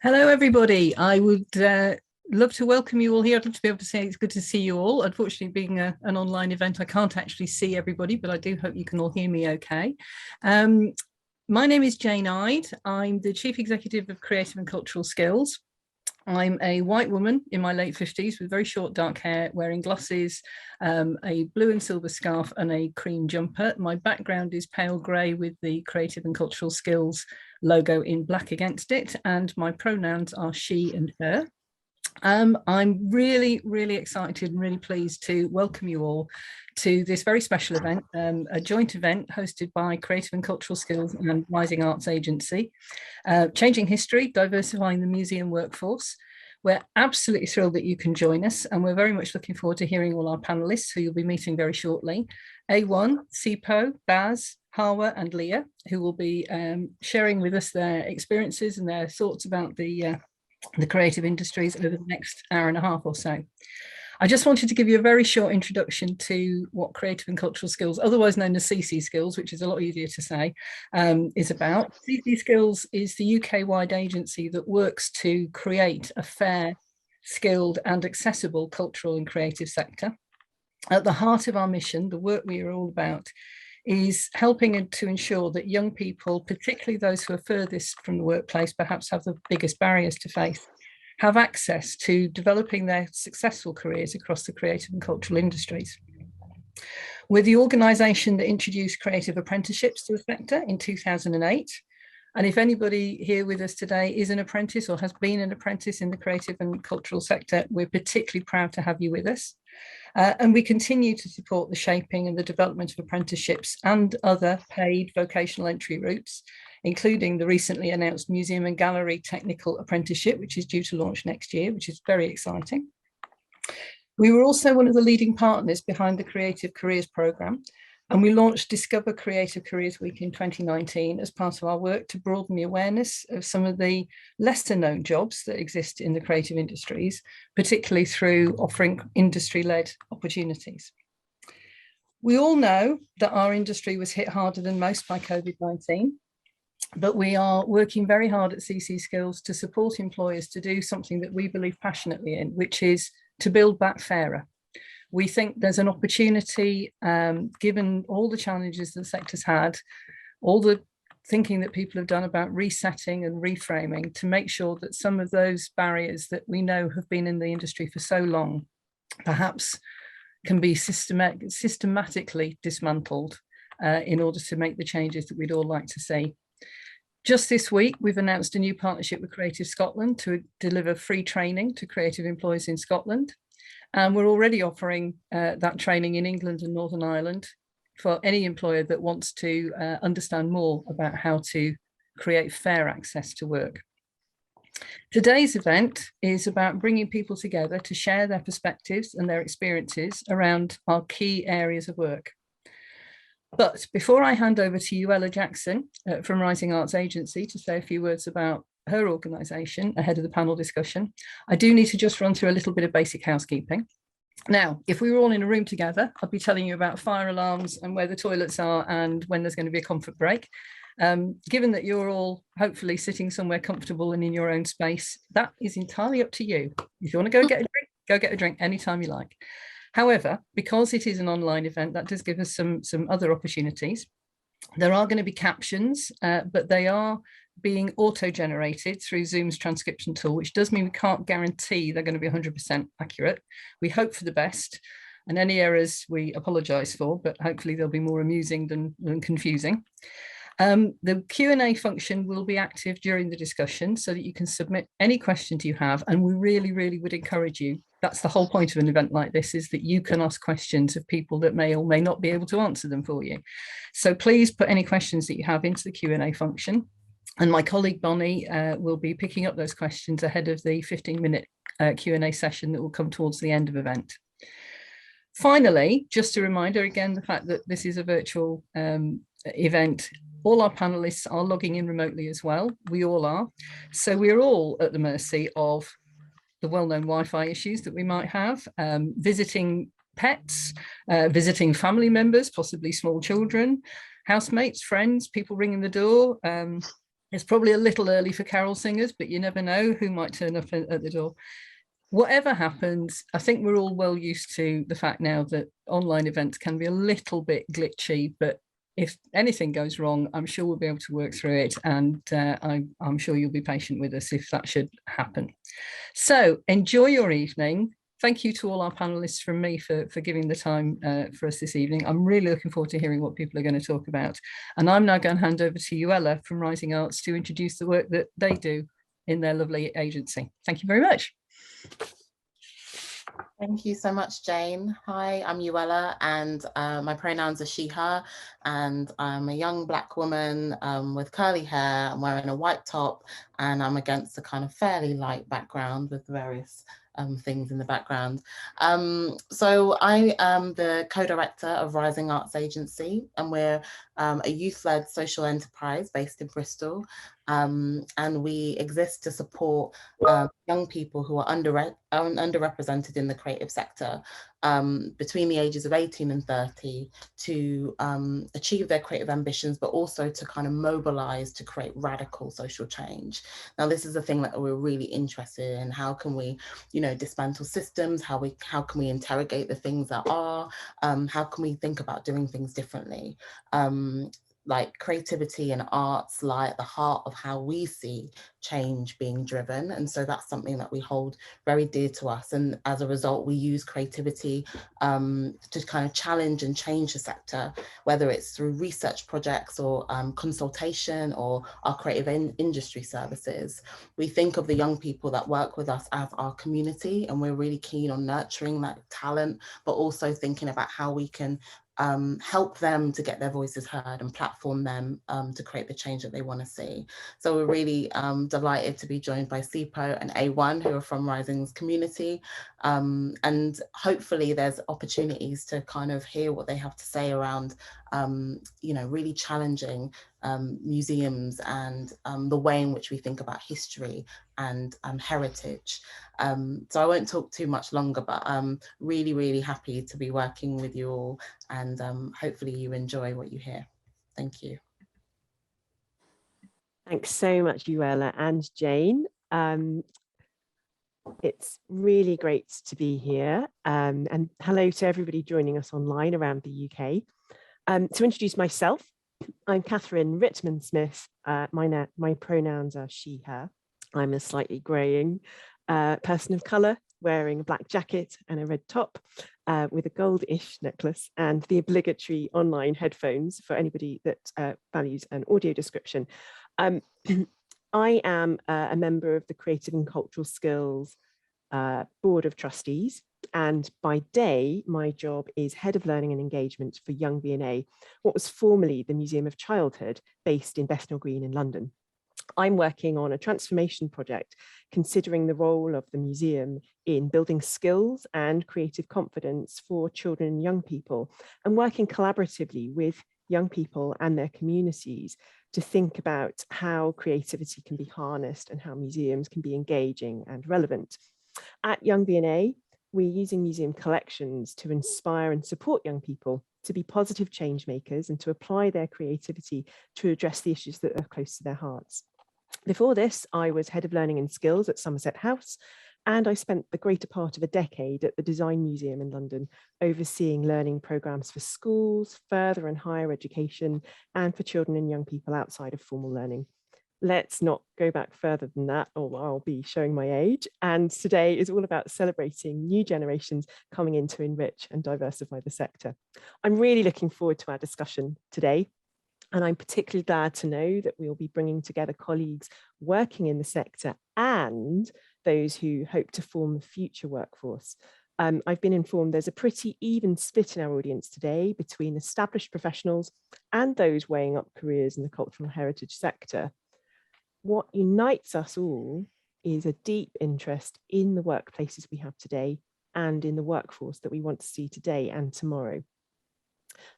Hello, everybody. I would love to welcome you all here. I'd love to be able to say it's good to see you all. Unfortunately, being an online event, I can't actually see everybody, but I do hope you can all hear me okay. My name is Jane Ide. I'm the Chief Executive of Creative and Cultural Skills. I'm a white woman in my late 50s with very short dark hair, wearing glasses, a blue and silver scarf and a cream jumper. My background is pale grey with the Creative and Cultural Skills logo in black against it, and my pronouns are she and her. I'm really, really excited and really pleased to welcome you all to this very special event, a joint event hosted by Creative and Cultural Skills and Rising Arts Agency, Changing History, Diversifying the Museum Workforce. We're absolutely thrilled that you can join us, and we're very much looking forward to hearing all our panelists who you'll be meeting very shortly. A1, Sipo, Baz, Hawa and Leah, who will be sharing with us their experiences and their thoughts about the creative industries over the next hour and a half or so. I just wanted to give you a very short introduction to what Creative and Cultural Skills, otherwise known as CCSkills, which is a lot easier to say, is about. CCSkills is the UK-wide agency that works to create a fair, skilled and accessible cultural and creative sector. At the heart of our mission, the work we are all about, is helping to ensure that young people, particularly those who are furthest from the workplace, perhaps have the biggest barriers to face, have access to developing their successful careers across the creative and cultural industries. We're the organisation that introduced creative apprenticeships to the sector in 2008. And if anybody here with us today is an apprentice or has been an apprentice in the creative and cultural sector, we're particularly proud to have you with us. And we continue to support the shaping and the development of apprenticeships and other paid vocational entry routes, including the recently announced Museum and Gallery Technical Apprenticeship, which is due to launch next year, which is very exciting. We were also one of the leading partners behind the Creative Careers Programme, and we launched Discover Creative Careers Week in 2019 as part of our work to broaden the awareness of some of the lesser known jobs that exist in the creative industries, particularly through offering industry-led opportunities. We all know that our industry was hit harder than most by COVID-19, but we are working very hard at CCSkills to support employers to do something that we believe passionately in, which is to build back fairer. We think there's an opportunity, given all the challenges the sector's had, all the thinking that people have done about resetting and reframing, to make sure that some of those barriers that we know have been in the industry for so long, perhaps can be systematically dismantled in order to make the changes that we'd all like to see. Just this week, we've announced a new partnership with Creative Scotland to deliver free training to creative employers in Scotland. And we're already offering that training in England and Northern Ireland for any employer that wants to understand more about how to create fair access to work. Today's event is about bringing people together to share their perspectives and their experiences around our key areas of work. But before I hand over to Ella Jackson from Rising Arts Agency to say a few words about her organisation ahead of the panel discussion, I do need to just run through a little bit of basic housekeeping. Now, if we were all in a room together, I'd be telling you about fire alarms and where the toilets are and when there's going to be a comfort break. Given that you're all hopefully sitting somewhere comfortable and in your own space, that is entirely up to you. If you want to go get a drink anytime you like. However, because it is an online event, that does give us some other opportunities. There are going to be captions, but they are being auto-generated through Zoom's transcription tool, which does mean we can't guarantee they're going to be 100% accurate. We hope for the best, and any errors we apologise for, but hopefully they'll be more amusing than confusing. The Q&A function will be active during the discussion so that you can submit any questions you have, and we really, really would encourage you. That's the whole point of an event like this, is that you can ask questions of people that may or may not be able to answer them for you. So please put any questions that you have into the Q&A function. And my colleague Bonnie will be picking up those questions ahead of the 15-minute Q&A session that will come towards the end of the event. Finally, just a reminder, again, the fact that this is a virtual event, all our panelists are logging in remotely as well. We all are. So we're all at the mercy of the well-known Wi-Fi issues that we might have, visiting pets, visiting family members, possibly small children, housemates, friends, people ringing the door, It's probably a little early for carol singers, but you never know who might turn up at the door. Whatever happens, I think we're all well used to the fact now that online events can be a little bit glitchy, but if anything goes wrong, I'm sure we'll be able to work through it, and I'm sure you'll be patient with us if that should happen. So enjoy your evening. Thank you to all our panelists from me for giving the time for us this evening. I'm really looking forward to hearing what people are going to talk about. And I'm now going to hand over to Ella from Rising Arts to introduce the work that they do in their lovely agency. Thank you very much. Thank you so much, Jane. Hi, I'm Yoella, and my pronouns are she, her, and I'm a young Black woman with curly hair. I'm wearing a white top, and I'm against a kind of fairly light background with various things in the background. So I am the co-director of Rising Arts Agency, and we're a youth-led social enterprise based in Bristol. And we exist to support young people who are underrepresented in the creative sector between the ages of 18 and 30 to achieve their creative ambitions, but also to kind of mobilize to create radical social change. Now, this is the thing that we're really interested in. How can we, you know, dismantle systems? How can we interrogate the things that are? How can we think about doing things differently? Like creativity and arts lie at the heart of how we see change being driven. And so that's something that we hold very dear to us. And as a result, we use creativity to kind of challenge and change the sector, whether it's through research projects or consultation or our creative industry services. We think of the young people that work with us as our community, and we're really keen on nurturing that talent, but also thinking about how we can help them to get their voices heard and platform them to create the change that they want to see. So we're really delighted to be joined by SIPO and A1, who are from Rising's community. And hopefully there's opportunities to kind of hear what they have to say around, you know, really challenging museums and the way in which we think about history and heritage. So I won't talk too much longer, but I'm really, really happy to be working with you all, and hopefully you enjoy what you hear. Thank you. Thanks so much, Yoella and Jane. It's really great to be here, and hello to everybody joining us online around the UK. To introduce myself, I'm Catherine Ritman Smith. My pronouns are she, her. I'm a slightly greying person of colour, wearing a black jacket and a red top with a gold-ish necklace and the obligatory online headphones for anybody that values an audio description. I am a member of the Creative and Cultural Skills Board of Trustees, and by day, my job is Head of Learning and Engagement for Young V&A, what was formerly the Museum of Childhood, based in Bethnal Green in London. I'm working on a transformation project considering the role of the museum in building skills and creative confidence for children and young people, and working collaboratively with young people and their communities to think about how creativity can be harnessed and how museums can be engaging and relevant. At Young V&A, we're using museum collections to inspire and support young people to be positive change makers and to apply their creativity to address the issues that are close to their hearts. Before this, I was Head of Learning and Skills at Somerset House, and I spent the greater part of a decade at the Design Museum in London, overseeing learning programmes for schools, further and higher education, and for children and young people outside of formal learning. Let's not go back further than that, or I'll be showing my age. And today is all about celebrating new generations coming in to enrich and diversify the sector. I'm really looking forward to our discussion today. And I'm particularly glad to know that we'll be bringing together colleagues working in the sector and those who hope to form the future workforce. I've been informed there's a pretty even split in our audience today between established professionals and those weighing up careers in the cultural heritage sector. What unites us all is a deep interest in the workplaces we have today and in the workforce that we want to see today and tomorrow.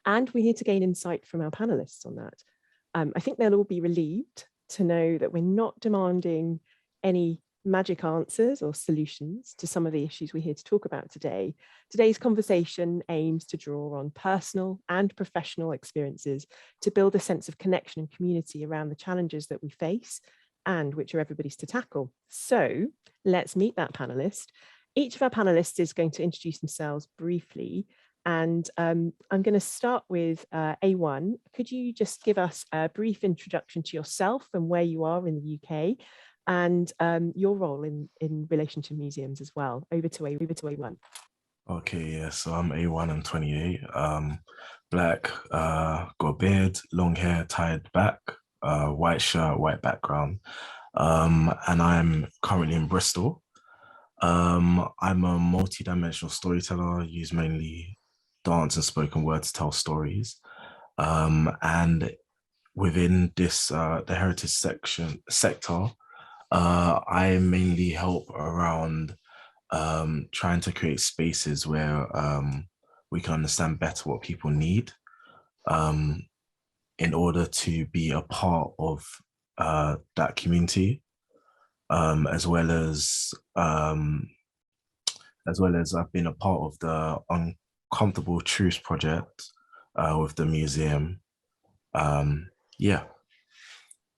And we're here to gain insight from our panelists on that. I think they'll all be relieved to know that we're not demanding any magic answers or solutions to some of the issues we're here to talk about today. Today's conversation aims to draw on personal and professional experiences to build a sense of connection and community around the challenges that we face and which are everybody's to tackle. So let's meet that panelist. Each of our panelists is going to introduce themselves briefly. And I'm going to start with A1. Could you just give us a brief introduction to yourself and where you are in the UK and your role in relation to museums as well? Over to A1. Okay, yeah, so I'm A1, I'm 28, black, got a beard, long hair tied back, white shirt, white background, and I'm currently in Bristol. I'm a multi-dimensional storyteller, use mainly dance and spoken word to tell stories. And within this, the heritage sector, I mainly help around trying to create spaces where we can understand better what people need in order to be a part of that community, as well as I've been a part of the Uncomfortable Truths project with the museum. Yeah,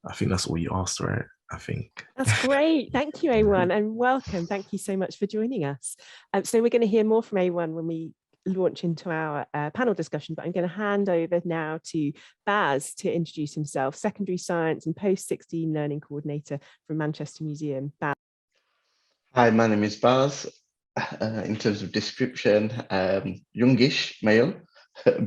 I think that's all you asked, right? I think. That's great. Thank you, A1, and welcome. Thank you so much for joining us. So we're going to hear more from A1 when we launch into our panel discussion, but I'm going to hand over now to Baz to introduce himself, Secondary Science and Post-16 Learning Coordinator from Manchester Museum. Baz. Hi, my name is Baz. In terms of description, youngish male,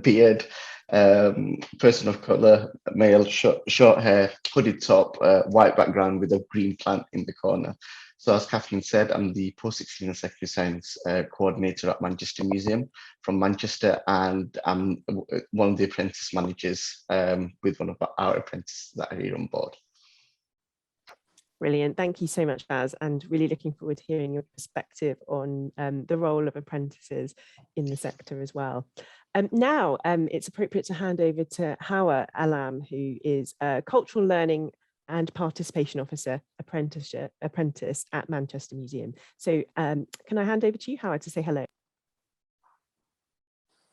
beard, person of colour, male, short hair, hooded top, white background with a green plant in the corner. So as Catherine said, I'm the Post-16 and Secondary Science Coordinator at Manchester Museum from Manchester, and I'm one of the apprentice managers with one of our apprentices that are here on board. Brilliant. Thank you so much, Baz, and really looking forward to hearing your perspective on the role of apprentices in the sector as well. Now, it's appropriate to hand over to Hawa Alam, who is a Cultural Learning and Participation Officer apprentice at Manchester Museum. So can I hand over to you, Hawa, to say hello?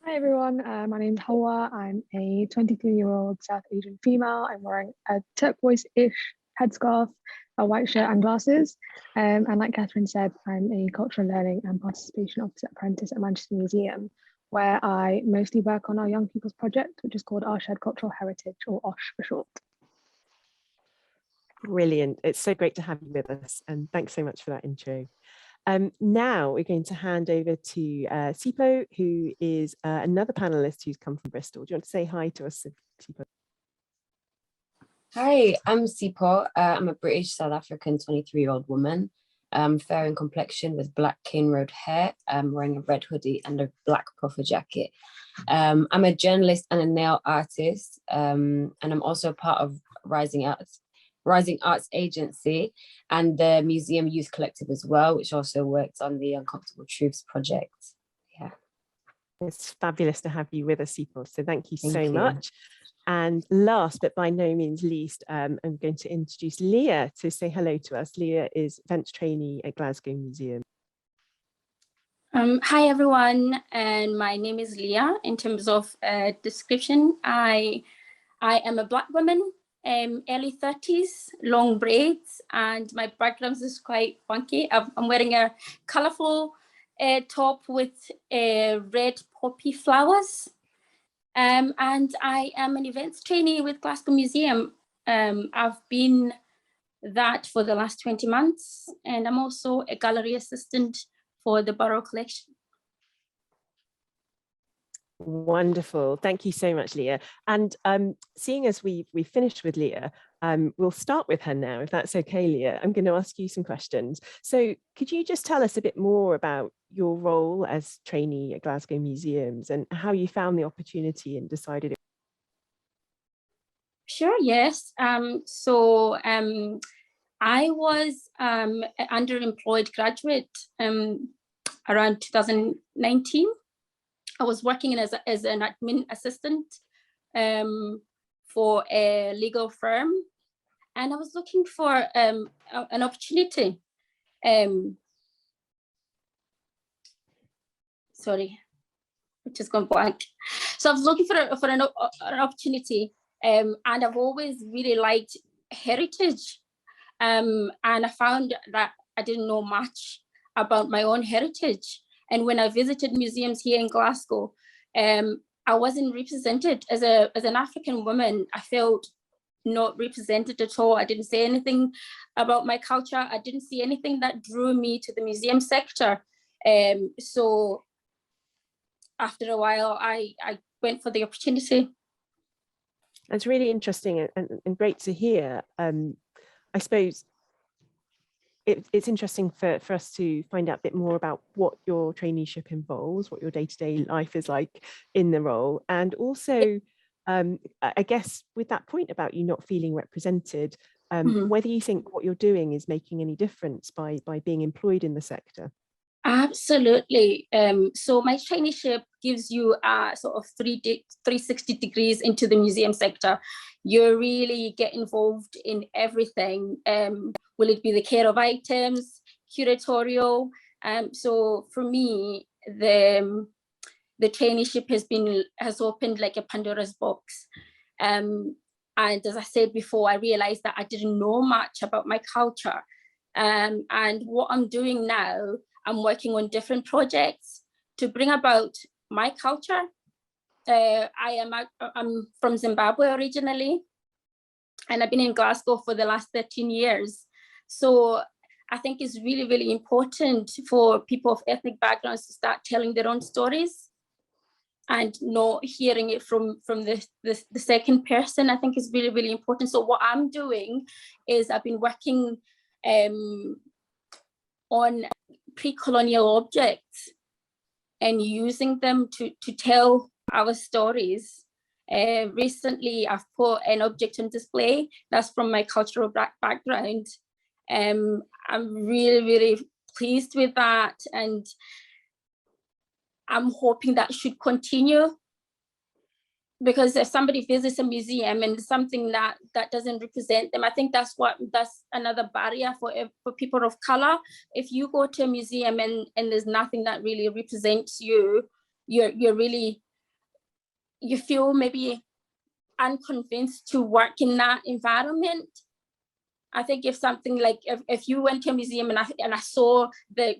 Hi everyone, my name's Hawa. I'm a 23-year-old South Asian female. I'm wearing a turquoise-ish headscarf, a white shirt and glasses. And like Catherine said, I'm a Cultural Learning and Participation Officer apprentice at Manchester Museum, where I mostly work on our Young People's Project, which is called Our Shared Cultural Heritage, or OSH for short. Brilliant. It's so great to have you with us, and thanks so much for that intro. Now we're going to hand over to Sipo, who is another panelist who's come from Bristol. Do you want to say hi to us, Sipo? Hi, I'm Sipo. I'm a British South African 23-year-old woman, fair in complexion with black cane road hair, wearing a red hoodie and a black puffer jacket. I'm a journalist and a nail artist, and I'm also part of Rising Arts Agency and the Museum Youth Collective as well, which also works on the Uncomfortable Truths project. Yeah. It's fabulous to have you with us, Sipo. So thank you so much. And last but by no means least, I'm going to introduce Leah to say hello to us. Leah is events trainee at Glasgow Museum. Hi everyone, and my name is Leah. In terms of description, I am a Black woman, early 30s, long braids, and my background is quite funky. I'm wearing a colourful top with red poppy flowers. And I am an events trainee with Glasgow Museum. I've been that for the last 20 months, and I'm also a gallery assistant for the Borough Collection. Wonderful. Thank you so much, Leah. And seeing as we finished with Leah, we'll start with her now, if that's okay, Leah. I'm going to ask you some questions. So could you just tell us a bit more about your role as trainee at Glasgow Museums and how you found the opportunity and decided it? Sure, yes. I was an underemployed graduate around 2019. I was working as an admin assistant for a legal firm, and I was looking for an opportunity Sorry, I've just gone blank. So I was looking for an opportunity, and I've always really liked heritage. And I found that I didn't know much about my own heritage. And when I visited museums here in Glasgow, I wasn't represented as an African woman. I felt not represented at all. I didn't say anything about my culture. I didn't see anything that drew me to the museum sector. So after a while, I went for the opportunity. It's really interesting and great to hear. I suppose it's interesting for us to find out a bit more about what your traineeship involves, what your day-to-day life is like in the role, and also I guess with that point about you not feeling represented, whether you think what you're doing is making any difference by being employed in the sector. Absolutely. So my traineeship gives you a sort of 360 degrees into the museum sector. You really get involved in everything. Will it be the care of items, curatorial? So for me, the traineeship has opened like a Pandora's box. And as I said before, I realized that I didn't know much about my culture. And what I'm doing now, I'm working on different projects to bring about my culture. I'm from Zimbabwe originally, and I've been in Glasgow for the last 13 years. So I think it's really, really important for people of ethnic backgrounds to start telling their own stories and not hearing it from the second person. I think is really, really important. So what I'm doing is I've been working on pre-colonial objects and using them to tell our stories. Recently, I've put an object on display that's from my cultural background. I'm really, really pleased with that, and I'm hoping that should continue, because if somebody visits a museum and something that doesn't represent them, I think that's another barrier for people of color. If you go to a museum and there's nothing that really represents you, you feel maybe unconvinced to work in that environment. I think if something like if you went to a museum and I saw the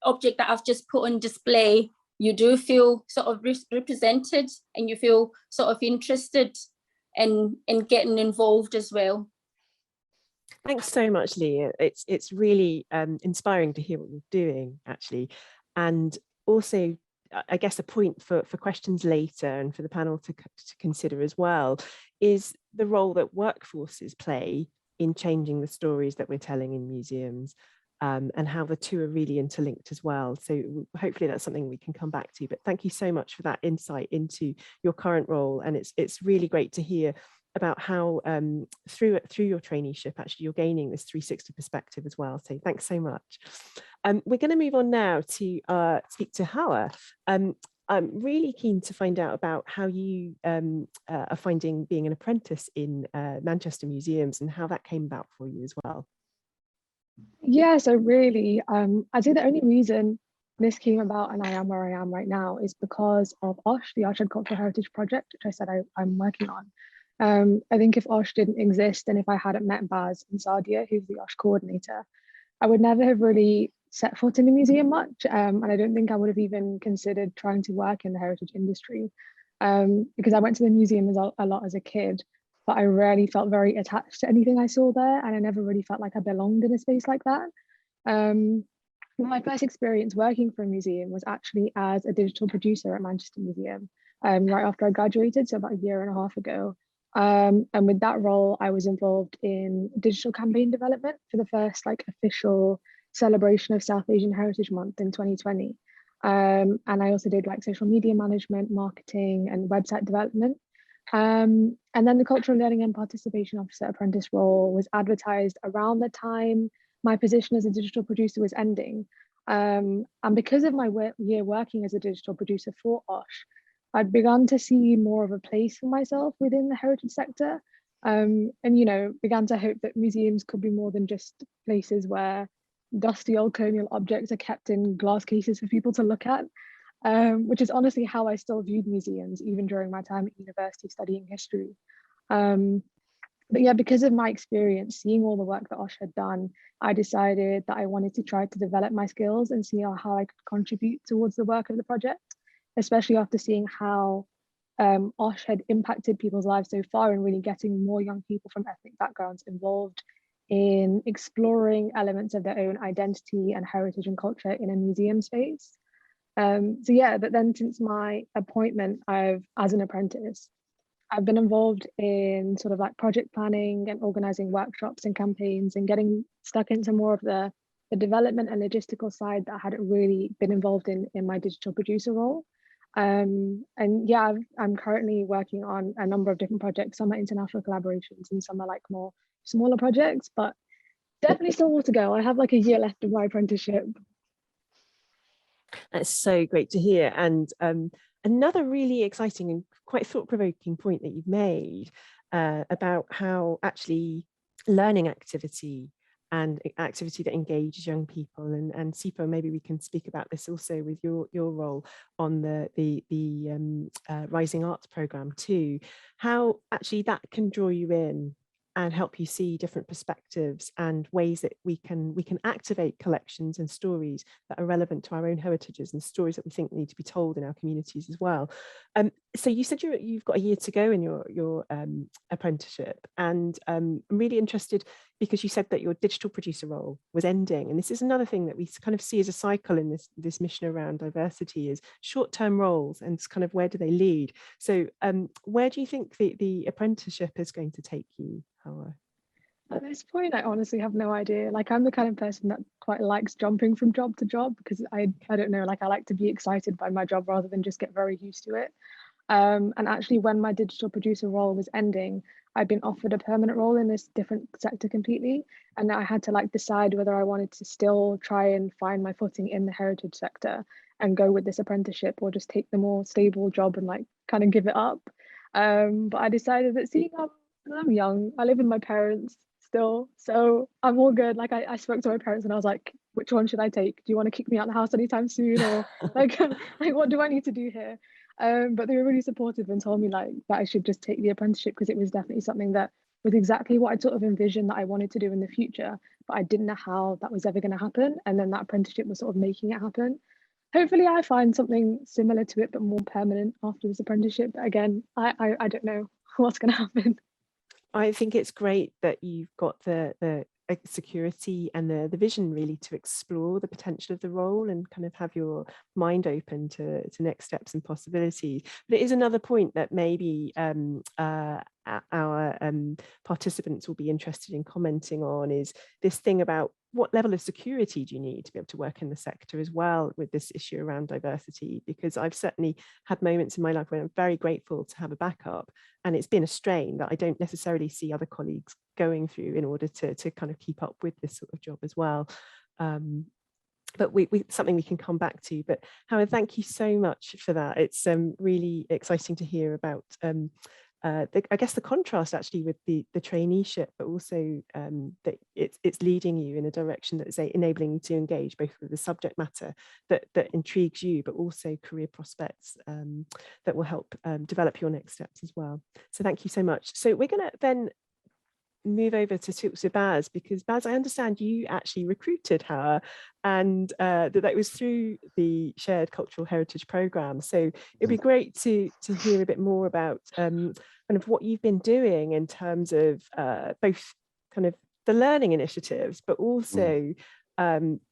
object that I've just put on display, you do feel sort of represented, and you feel sort of interested in getting involved as well. Thanks so much, Leah. It's really inspiring to hear what you're doing, actually, and also I guess a point for questions later and for the panel to consider as well is the role that workforces play in changing the stories that we're telling in museums, and how the two are really interlinked as well. So hopefully that's something we can come back to, but thank you so much for that insight into your current role. And it's really great to hear about how through your traineeship, actually you're gaining this 360 perspective as well. So thanks so much. We're going to move on now to speak to Hawa. I'm really keen to find out about how you are finding being an apprentice in Manchester museums and how that came about for you as well. Yeah, so really, I'd say the only reason this came about and I am where I am right now is because of OSH, the Arts and Cultural Heritage Project, which I said I'm working on. I think if OSH didn't exist and if I hadn't met Baz and Sadia, who's the OSH coordinator, I would never have really set foot in the museum much. And I don't think I would have even considered trying to work in the heritage industry, because I went to the museum a lot as a kid, but I rarely felt very attached to anything I saw there. And I never really felt like I belonged in a space like that. My first experience working for a museum was actually as a digital producer at Manchester Museum, right after I graduated, so about a year and a half ago. And with that role, I was involved in digital campaign development for the first official celebration of South Asian Heritage Month in 2020. And I also did social media management, marketing, and website development. And then the Cultural Learning and Participation Officer apprentice role was advertised around the time my position as a digital producer was ending. And because of my year working as a digital producer for OSH, I'd begun to see more of a place for myself within the heritage sector, and began to hope that museums could be more than just places where dusty old colonial objects are kept in glass cases for people to look at, which is honestly how I still viewed museums, even during my time at university studying history. But yeah, because of my experience, seeing all the work that Osh had done, I decided that I wanted to try to develop my skills and see how I could contribute towards the work of the project, especially after seeing how Osh had impacted people's lives so far and really getting more young people from ethnic backgrounds involved in exploring elements of their own identity and heritage and culture in a museum space. So yeah, but then since my appointment as an apprentice, I've been involved in sort of like project planning and organizing workshops and campaigns and getting stuck into more of the development and logistical side that I hadn't really been involved in my digital producer role. And yeah, I'm currently working on a number of different projects. Some are international collaborations and some are like more smaller projects, but definitely still more to go. I have like a year left of my apprenticeship. That's so great to hear. And another really exciting and quite thought-provoking point that you've made about how actually learning activity and activity that engages young people, and Sipo, maybe we can speak about this also with your role on the Rising Arts programme too, how actually that can draw you in and help you see different perspectives and ways that we can activate collections and stories that are relevant to our own heritages and stories that we think need to be told in our communities as well. So you said you've got a year to go in your apprenticeship, and I'm really interested because you said that your digital producer role was ending, and this is another thing that we kind of see as a cycle in this mission around diversity, is short-term roles and kind of where do they lead. So where do you think the apprenticeship is going to take you, Hawa? At this point, I honestly have no idea. Like, I'm the kind of person that quite likes jumping from job to job because I don't know, like I like to be excited by my job rather than just get very used to it. And actually, when my digital producer role was ending, I'd been offered a permanent role in this different sector completely. And I had to like decide whether I wanted to still try and find my footing in the heritage sector and go with this apprenticeship, or just take the more stable job and like kind of give it up. But I decided that seeing I'm young, I live with my parents still, so I'm all good. Like I spoke to my parents and I was like, which one should I take? Do you want to kick me out of the house anytime soon, or like what do I need to do here? But they were really supportive and told me like that I should just take the apprenticeship because it was definitely something that was exactly what I'd sort of envisioned that I wanted to do in the future, but I didn't know how that was ever going to happen. And then that apprenticeship was sort of making it happen. Hopefully I find something similar to it, but more permanent after this apprenticeship. But again, I don't know what's going to happen. I think it's great that you've got the security and the vision really to explore the potential of the role and kind of have your mind open to next steps and possibilities. But it is another point that maybe our participants will be interested in commenting on, is this thing about what level of security do you need to be able to work in the sector as well with this issue around diversity? Because I've certainly had moments in my life where I'm very grateful to have a backup, and it's been a strain that I don't necessarily see other colleagues going through in order to kind of keep up with this sort of job as well. But we something we can come back to. But Howard, thank you so much for that. It's really exciting to hear about I guess the contrast actually with the traineeship, but also that it's leading you in a direction that is enabling you to engage both with the subject matter that intrigues you, but also career prospects that will help develop your next steps as well. So thank you so much. So we're going to then move over to Baz, because Baz, I understand you actually recruited her, and that was through the Shared Cultural Heritage Programme. So it'd be great to hear a bit more about kind of what you've been doing in terms of both kind of the learning initiatives, but also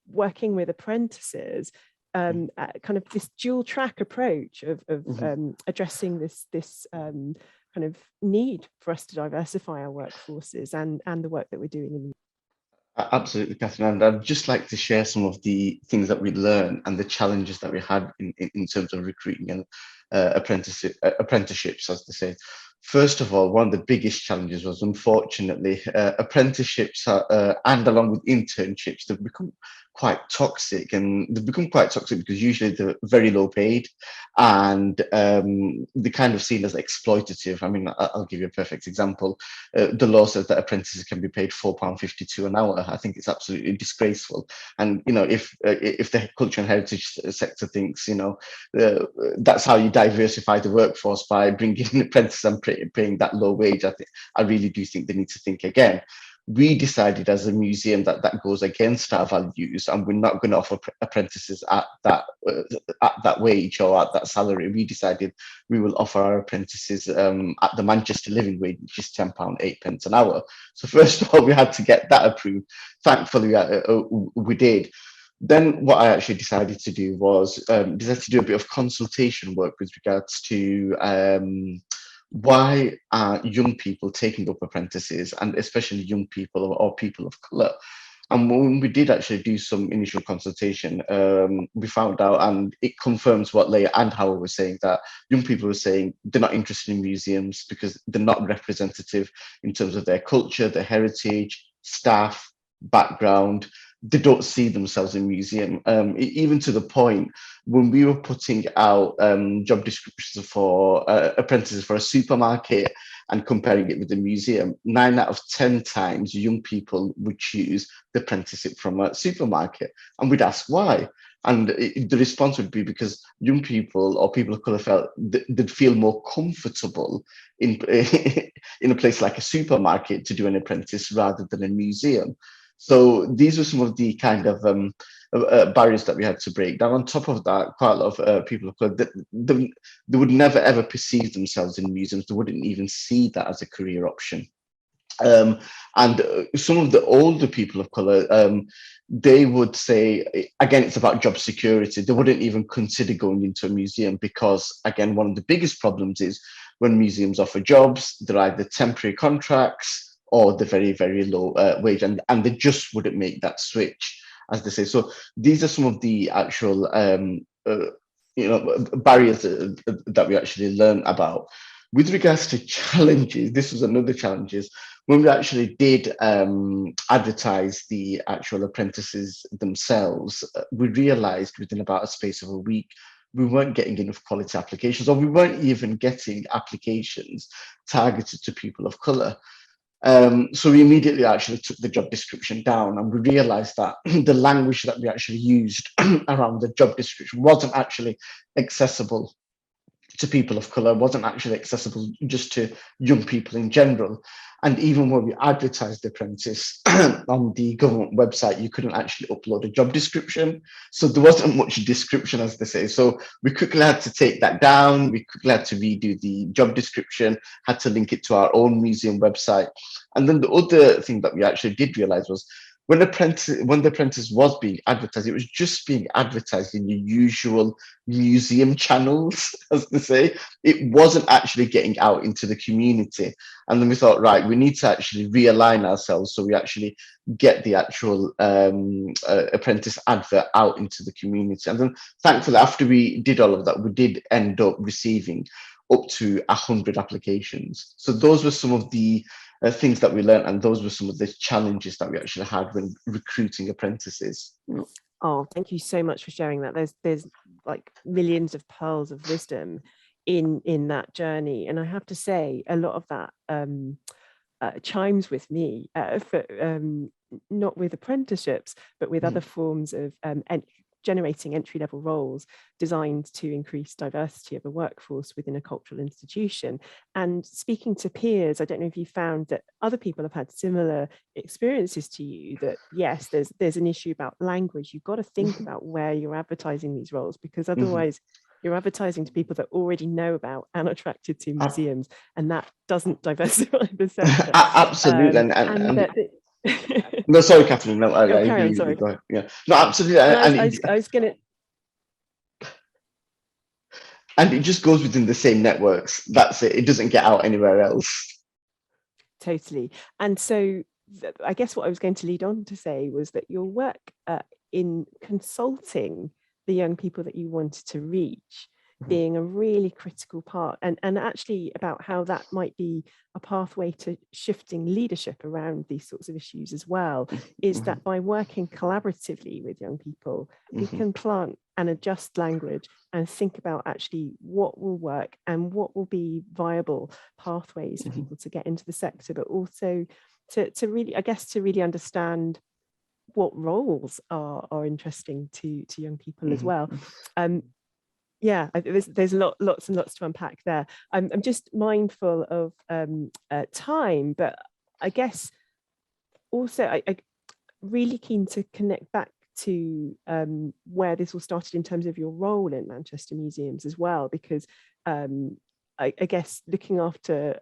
working with apprentices, kind of this dual track approach of addressing this kind of need for us to diversify our workforces and the work that we're doing in. Absolutely, Catherine. And I'd just like to share some of the things that we learned and the challenges that we had in terms of recruiting and apprenticeships, as they say. First of all, one of the biggest challenges was, unfortunately, apprenticeships and along with internships, they've become quite toxic, and they become quite toxic because usually they're very low paid, and they're kind of seen as exploitative. I mean, I'll give you a perfect example. The law says that apprentices can be paid £4.52 an hour. I think it's absolutely disgraceful. And if the culture and heritage sector thinks that's how you diversify the workforce, by bringing in apprentices and paying that low wage, I really do think they need to think again. We decided as a museum that goes against our values, and we're not going to offer apprentices at that wage or at that salary. We decided we will offer our apprentices at the Manchester living wage, which is £10.08 an hour. So first of all, we had to get that approved. Thankfully, we did. Then what I actually decided to do was decided to do a bit of consultation work with regards to why are young people taking up apprentices, and especially young people or people of colour. And when we did actually do some initial consultation, we found out, and it confirms what Leah and Hawa were saying, that young people were saying they're not interested in museums because they're not representative in terms of their culture, their heritage, staff, background. They don't see themselves in museum, even to the point when we were putting out job descriptions for apprentices for a supermarket and comparing it with the museum, 9 out of 10 times young people would choose the apprenticeship from a supermarket, and we'd ask why. And the response would be because young people or people of colour felt they'd feel more comfortable in a place like a supermarket to do an apprentice rather than a museum. So these were some of the kind of barriers that we had to break down. On top of that, quite a lot of people of colour, they would never ever perceive themselves in museums. They wouldn't even see that as a career option. And some of the older people of colour, they would say, again, it's about job security. They wouldn't even consider going into a museum because, again, one of the biggest problems is when museums offer jobs, they're either temporary contracts or the very, very low wage, and they just wouldn't make that switch, as they say. So these are some of the actual barriers that we actually learn about. With regards to challenges, this was another challenge, is when we actually did advertise the actual apprentices themselves, we realized within about a space of a week, we weren't getting enough quality applications, or we weren't even getting applications targeted to people of colour. So we immediately actually took the job description down, and we realized that the language that we actually used around the job description wasn't actually accessible to people of colour, wasn't actually accessible just to young people in general. And even when we advertised the apprentice on the government website, you couldn't actually upload a job description. So there wasn't much description, as they say. So we quickly had to take that down. We quickly had to redo the job description, had to link it to our own museum website. And then the other thing that we actually did realize was when the apprentice was being advertised, it was just being advertised in your usual museum channels, as they say. It wasn't actually getting out into the community. And then we thought, right, we need to actually realign ourselves so we actually get the actual apprentice advert out into the community. And then thankfully, after we did all of that, we did end up receiving up to 100 applications. So those were some of the things that we learned, and those were some of the challenges that we actually had when recruiting apprentices. Oh, thank you so much for sharing that. There's like millions of pearls of wisdom in that journey, and I have to say a lot of that chimes with me, not with apprenticeships, but with other forms of generating entry-level roles designed to increase diversity of a workforce within a cultural institution. And speaking to peers, I don't know if you found that other people have had similar experiences to you, that yes, there's an issue about language. You've got to think about where you're advertising these roles, because otherwise you're advertising to people that already know about and are attracted to museums, and that doesn't diversify the sector. Absolutely. No, sorry, Catherine. No, I agree with you. Go ahead. Yeah, no, absolutely. I was going to. And it just goes within the same networks. That's it. It doesn't get out anywhere else. Totally. And so I guess what I was going to lead on to say was that your work in consulting the young people that you wanted to reach being a really critical part, and actually about how that might be a pathway to shifting leadership around these sorts of issues as well, is that by working collaboratively with young people, we can plant and adjust language and think about actually what will work and what will be viable pathways for people to get into the sector, but also to really, I guess, to really understand what roles are interesting to young people as well. Yeah, there's lots and lots to unpack there. I'm just mindful of time, but I guess also I really keen to connect back to where this all started in terms of your role in Manchester Museums as well, because I guess looking after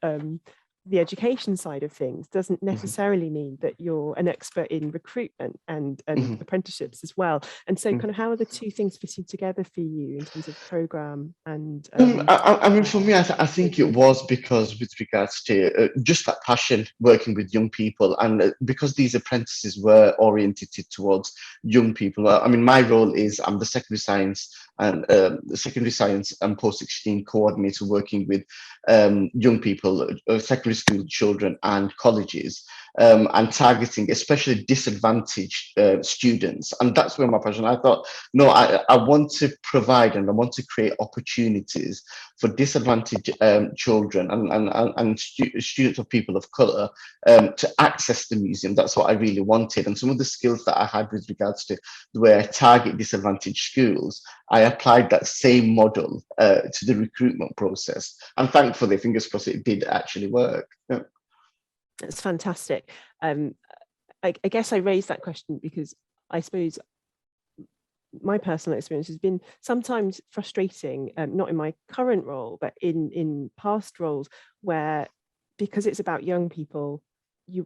the education side of things doesn't necessarily mean that you're an expert in recruitment and apprenticeships as well. And so kind of how are the two things fitting together for you in terms of programme and I mean, for me, I think it was because with regards to just that passion working with young people, and because these apprentices were oriented towards young people. I mean, my role is I'm the secondary science and post-16 coordinator working with young people, secondary school children and colleges, and targeting especially disadvantaged students. And that's where my passion, I thought, no, I want to provide and I want to create opportunities for disadvantaged children and students of people of colour to access the museum. That's what I really wanted. And some of the skills that I had with regards to the way I target disadvantaged schools, I applied that same model to the recruitment process. And thankfully, fingers crossed, it did actually work. Yeah. That's fantastic. I guess I raised that question because I suppose my personal experience has been sometimes frustrating, not in my current role, but in past roles where, because it's about young people,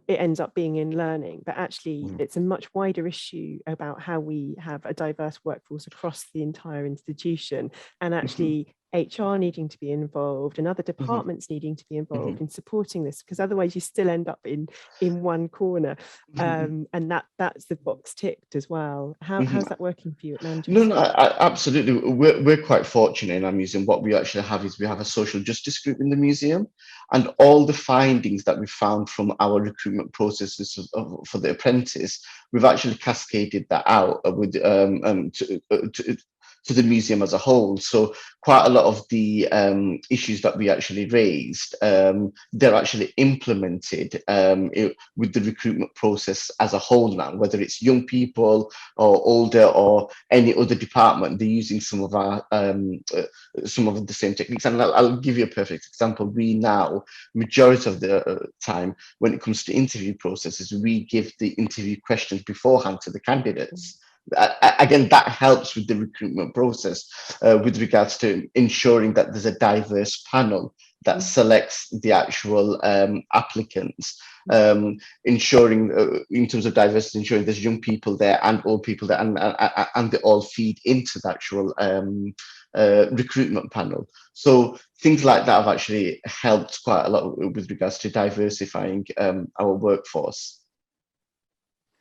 it ends up being in learning, but actually it's a much wider issue about how we have a diverse workforce across the entire institution, and actually HR needing to be involved and other departments needing to be involved in supporting this, because otherwise you still end up in one corner, and that's the box ticked as well. How's that working for you at Manchester? No, absolutely. We're quite fortunate in our museum. What we actually have is we have a social justice group in the museum, and all the findings that we found from our recruitment processes for the apprentice, we've actually cascaded that out with to the museum as a whole. So quite a lot of the issues that we actually raised, they're actually implemented with the recruitment process as a whole now, whether it's young people or older or any other department, they're using some of the same techniques. And I'll give you a perfect example. We now, majority of the time, when it comes to interview processes, we give the interview questions beforehand to the candidates. Again, that helps with the recruitment process with regards to ensuring that there's a diverse panel that selects the actual applicants, ensuring in terms of diversity, ensuring there's young people there and old people there, and they all feed into the actual recruitment panel. So things like that have actually helped quite a lot with regards to diversifying our workforce.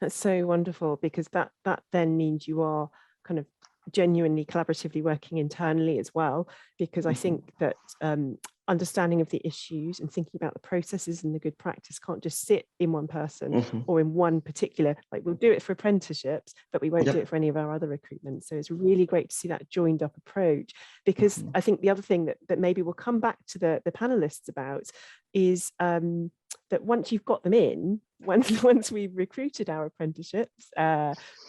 That's so wonderful, because that then means you are kind of genuinely collaboratively working internally as well, because I think that understanding of the issues and thinking about the processes and the good practice can't just sit in one person or in one particular, like we'll do it for apprenticeships, but we won't do it for any of our other recruitment. So it's really great to see that joined up approach, because I think the other thing that maybe we'll come back to the panelists about is that once you've got them in, once we've recruited our apprenticeships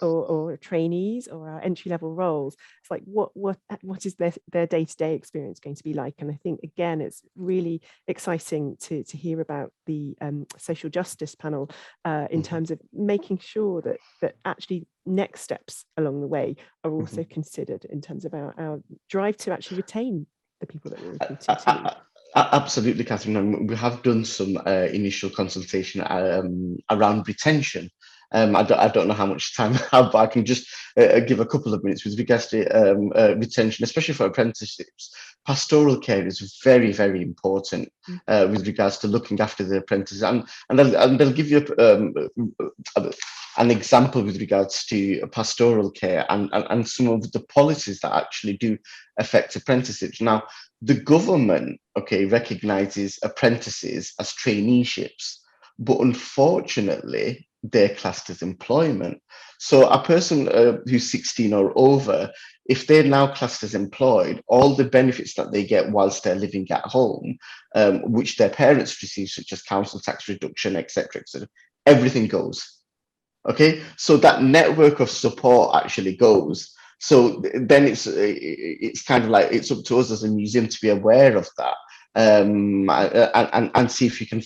or trainees or our entry-level roles, it's like what is their day-to-day experience going to be like? And I think again it's really exciting to hear about the social justice panel in terms of making sure that actually next steps along the way are also considered in terms of our drive to actually retain the people that we're recruiting to. Absolutely, Catherine. And we have done some initial consultation around retention. I don't know how much time I have, but I can just give a couple of minutes with regards to retention, especially for apprenticeships. Pastoral care is very, very important with regards to looking after the apprentices, and they'll give you an example with regards to pastoral care and some of the policies that actually do affect apprenticeships. Now, the government, okay, recognises apprentices as traineeships, but unfortunately, they're classed as employment. So a person who's 16 or over, if they're now classed as employed, all the benefits that they get whilst they're living at home, which their parents receive, such as council tax reduction, etc., everything goes. Okay, so that network of support actually goes. So then it's kind of like it's up to us as a museum to be aware of that, and see if you can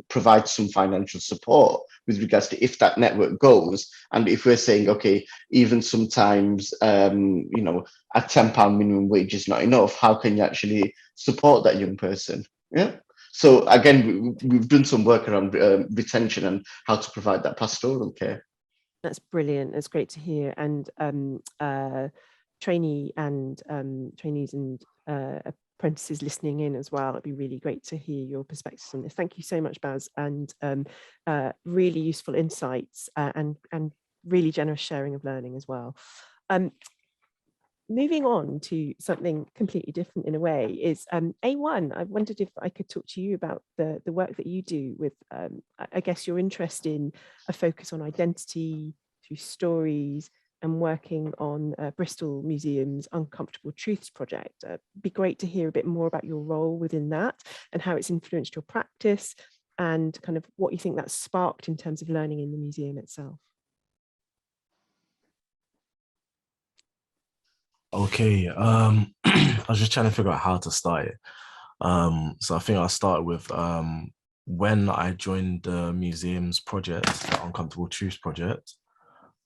provide some financial support with regards to if that network goes, and if we're saying, okay, even sometimes you know, a £10 minimum wage is not enough, how can you actually support that young person? Yeah. So again, we've done some work around retention and how to provide that pastoral care. That's brilliant. It's great to hear. And trainees and apprentices listening in as well, it'd be really great to hear your perspectives on this. Thank you so much, Baz, and really useful insights and really generous sharing of learning as well. Moving on to something completely different in a way is A1. I wondered if I could talk to you about the work that you do with, I guess, your interest in a focus on identity through stories and working on Bristol Museum's Uncomfortable Truths project. It'd be great to hear a bit more about your role within that and how it's influenced your practice and kind of what you think that's sparked in terms of learning in the museum itself. Okay, I was just trying to figure out how to start it. So I think I'll start with when I joined the museum's project, the Uncomfortable Truths project.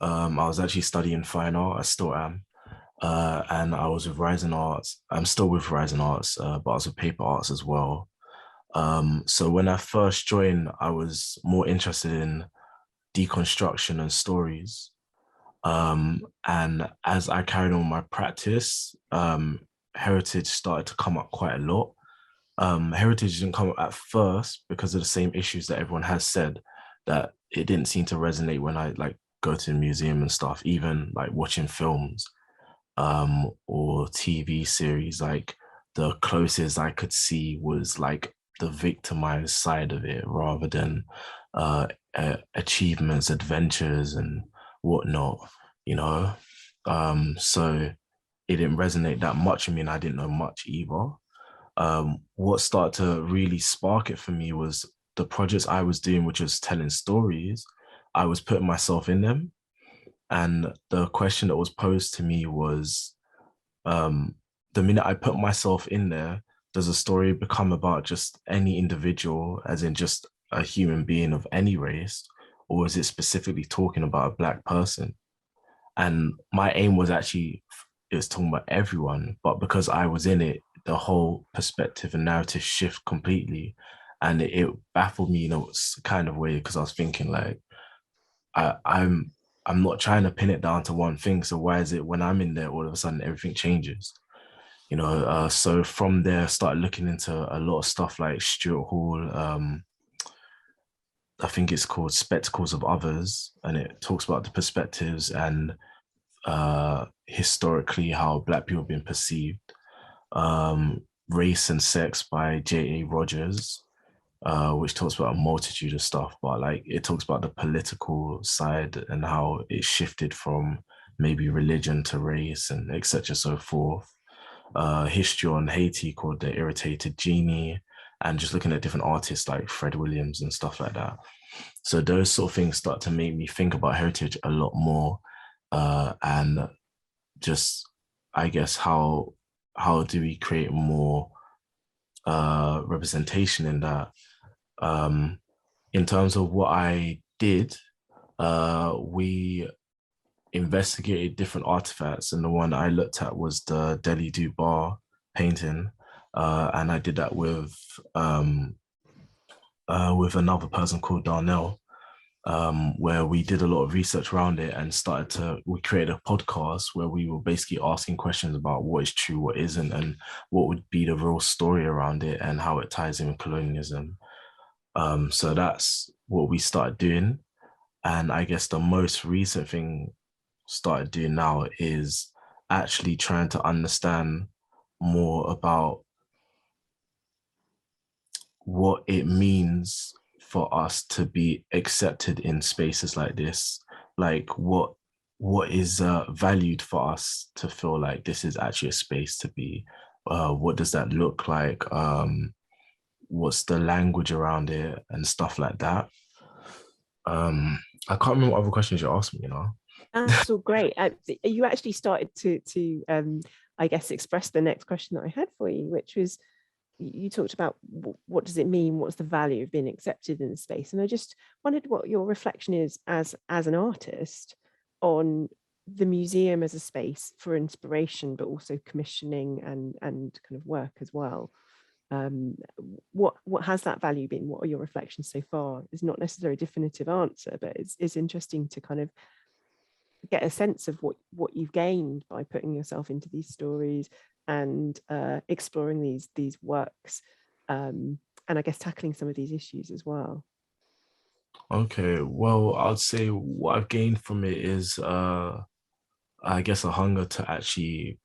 I was actually studying fine art, I still am, and I was with Rising Arts. I'm still with Rising Arts, but I was with Paper Arts as well. So when I first joined, I was more interested in deconstruction and stories. And as I carried on my practice, heritage started to come up quite a lot. Heritage didn't come up at first because of the same issues that everyone has said, that it didn't seem to resonate when I like go to the museum and stuff, even like watching films or TV series. Like the closest I could see was like the victimized side of it rather than achievements, adventures and whatnot, you know. So it didn't resonate that much. I mean, I didn't know much either. What started to really spark it for me was the projects I was doing, which was telling stories. I was putting myself in them, and the question that was posed to me was, the minute I put myself in there, does a story become about just any individual, as in just a human being of any race, or is it specifically talking about a Black person? And my aim was actually, it was talking about everyone, but because I was in it, the whole perspective and narrative shift completely. And it baffled me in a kind of way, because I was thinking like, I'm not trying to pin it down to one thing. So why is it when I'm in there, all of a sudden everything changes? You know, so from there, I started looking into a lot of stuff like Stuart Hall. I think it's called Spectacles of Others, and it talks about the perspectives and historically how Black people have been perceived. Race and Sex by J.A. Rogers, which talks about a multitude of stuff, but like it talks about the political side and how it shifted from maybe religion to race and etc. so forth. History on Haiti called The Irritated Genie, and just looking at different artists like Fred Williams and stuff like that. So those sort of things start to make me think about heritage a lot more, and just, I guess, how do we create more representation in that. In terms of what I did, we investigated different artifacts, and the one I looked at was the Delhi Dubar painting, and I did that with another person called Darnell, where we did a lot of research around it and we created a podcast where we were basically asking questions about what is true, what isn't, and what would be the real story around it and how it ties in with colonialism. So that's what we started doing. And I guess the most recent thing started doing now is actually trying to understand more about what it means for us to be accepted in spaces like this. Like what is valued for us to feel like this is actually a space to be. What does that look like? What's the language around it and stuff like that. I can't remember what other questions you asked me, you know. That's all great. You actually started to I guess, express the next question that I had for you, which was, you talked about what does it mean? What's the value of being accepted in the space? And I just wondered what your reflection is as an artist on the museum as a space for inspiration, but also commissioning and kind of work as well. What has that value been? What are your reflections so far? It's not necessarily a definitive answer, but it's interesting to kind of get a sense of what you've gained by putting yourself into these stories and exploring these works, and I guess tackling some of these issues as well. Okay, well, I'd say what I've gained from it is I guess a hunger to actually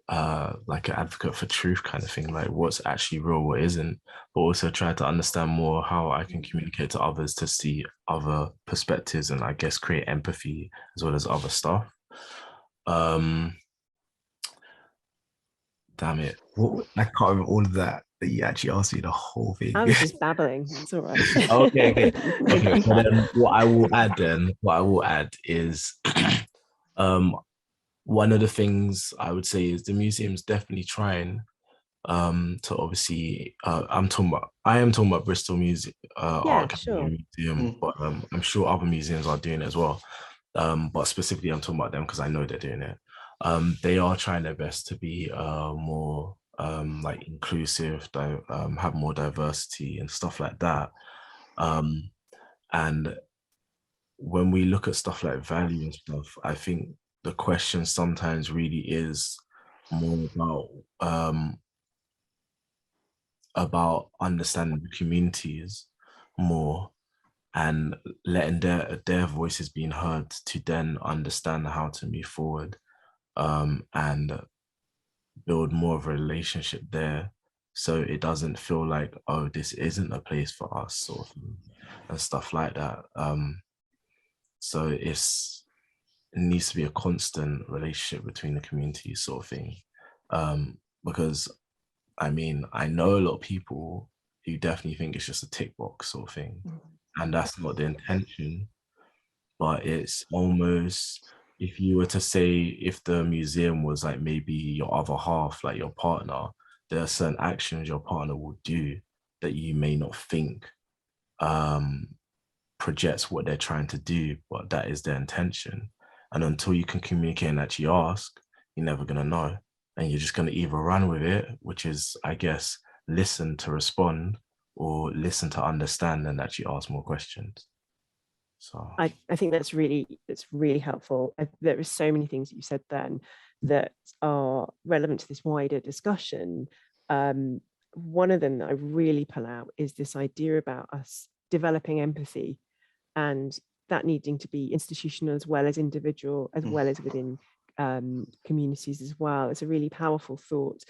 like an advocate for truth kind of thing, like what's actually real, what isn't, but also try to understand more how I can communicate to others to see other perspectives and I guess create empathy as well as other stuff. Damn it, I can't remember all of that you actually asked me the whole thing. I was just babbling. It's all right. Okay. So then what I will add is one of the things I would say is the museum's definitely trying to obviously I am talking about Bristol Music Art Gallery Museum, but I'm sure other museums are doing it as well. But specifically I'm talking about them because I know they're doing it. They are trying their best to be more like inclusive, have more diversity and stuff like that. And when we look at stuff like value and stuff, I think the question sometimes really is more about understanding the communities more and letting their voices being heard to then understand how to move forward and build more of a relationship there, so it doesn't feel like, oh, this isn't a place for us, sort of thing, and stuff like that. So it needs to be a constant relationship between the communities, sort of thing, because I mean, I know a lot of people who definitely think it's just a tick box sort of thing, and that's not the intention. But it's almost, if you were to say, if the museum was like maybe your other half, like your partner, there are certain actions your partner will do that you may not think projects what they're trying to do, but that is their intention. And until you can communicate and actually ask, you're never going to know. And you're just going to either run with it, which is, I guess, listen to respond, or listen to understand and actually ask more questions. So I think that's really helpful. There are so many things that you said then that are relevant to this wider discussion. One of them that I really pull out is this idea about us developing empathy, and that needing to be institutional as well as individual, as well as within communities as well. It's a really powerful thought,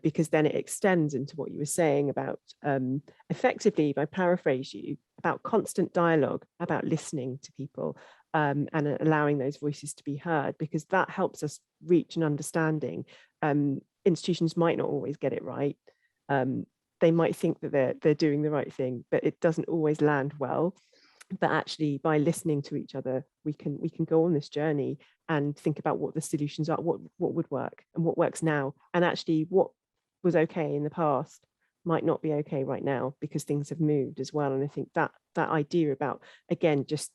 because then it extends into what you were saying about, effectively, if I paraphrase you, about constant dialogue, about listening to people, and allowing those voices to be heard, because that helps us reach an understanding. Institutions might not always get it right. They might think that they're doing the right thing, but it doesn't always land well. But actually, by listening to each other, we can go on this journey and think about what the solutions are, what would work and what works now, and actually what was okay in the past might not be okay right now because things have moved as well. And I think that idea about, again, just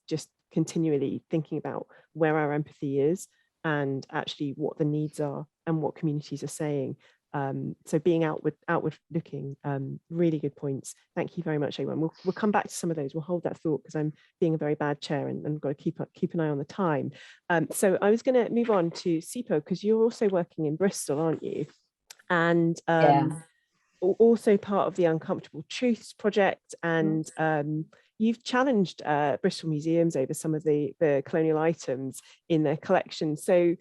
continually thinking about where our empathy is and actually what the needs are and what communities are saying. So being outward looking, really good points. Thank you very much, everyone. We'll come back to some of those. We'll hold that thought because I'm being a very bad chair and got to keep an eye on the time. So I was going to move on to Sipo, because you're also working in Bristol, aren't you? And also part of the Uncomfortable Truths project, and you've challenged Bristol museums over some of the colonial items in their collection. So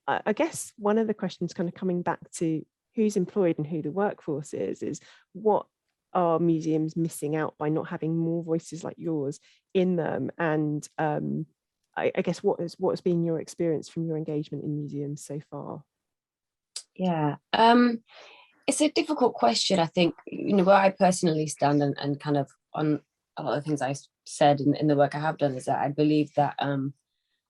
I guess one of the questions kind of coming back to who's employed and who the workforce is what are museums missing out by not having more voices like yours in them? And I guess what has been your experience from your engagement in museums so far? Yeah, it's a difficult question. I think, where I personally stand and kind of on a lot of things I said in the work I have done is that I believe that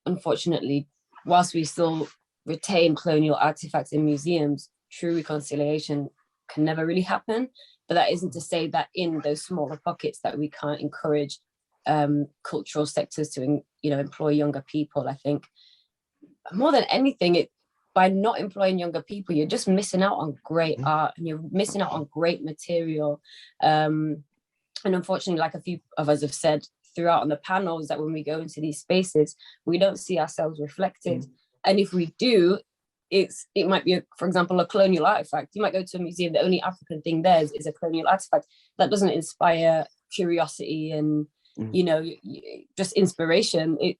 unfortunately, whilst we still retain colonial artifacts in museums, true reconciliation can never really happen. But that isn't to say that in those smaller pockets that we can't encourage cultural sectors to employ younger people. I think more than anything, by not employing younger people, you're just missing out on great art, and you're missing out on great material. And unfortunately, like a few of us have said throughout on the panels, that when we go into these spaces, we don't see ourselves reflected. And if we do, it might be, for example, a colonial artifact. You might go to a museum, the only African thing there is a colonial artifact. That doesn't inspire curiosity and, just inspiration. It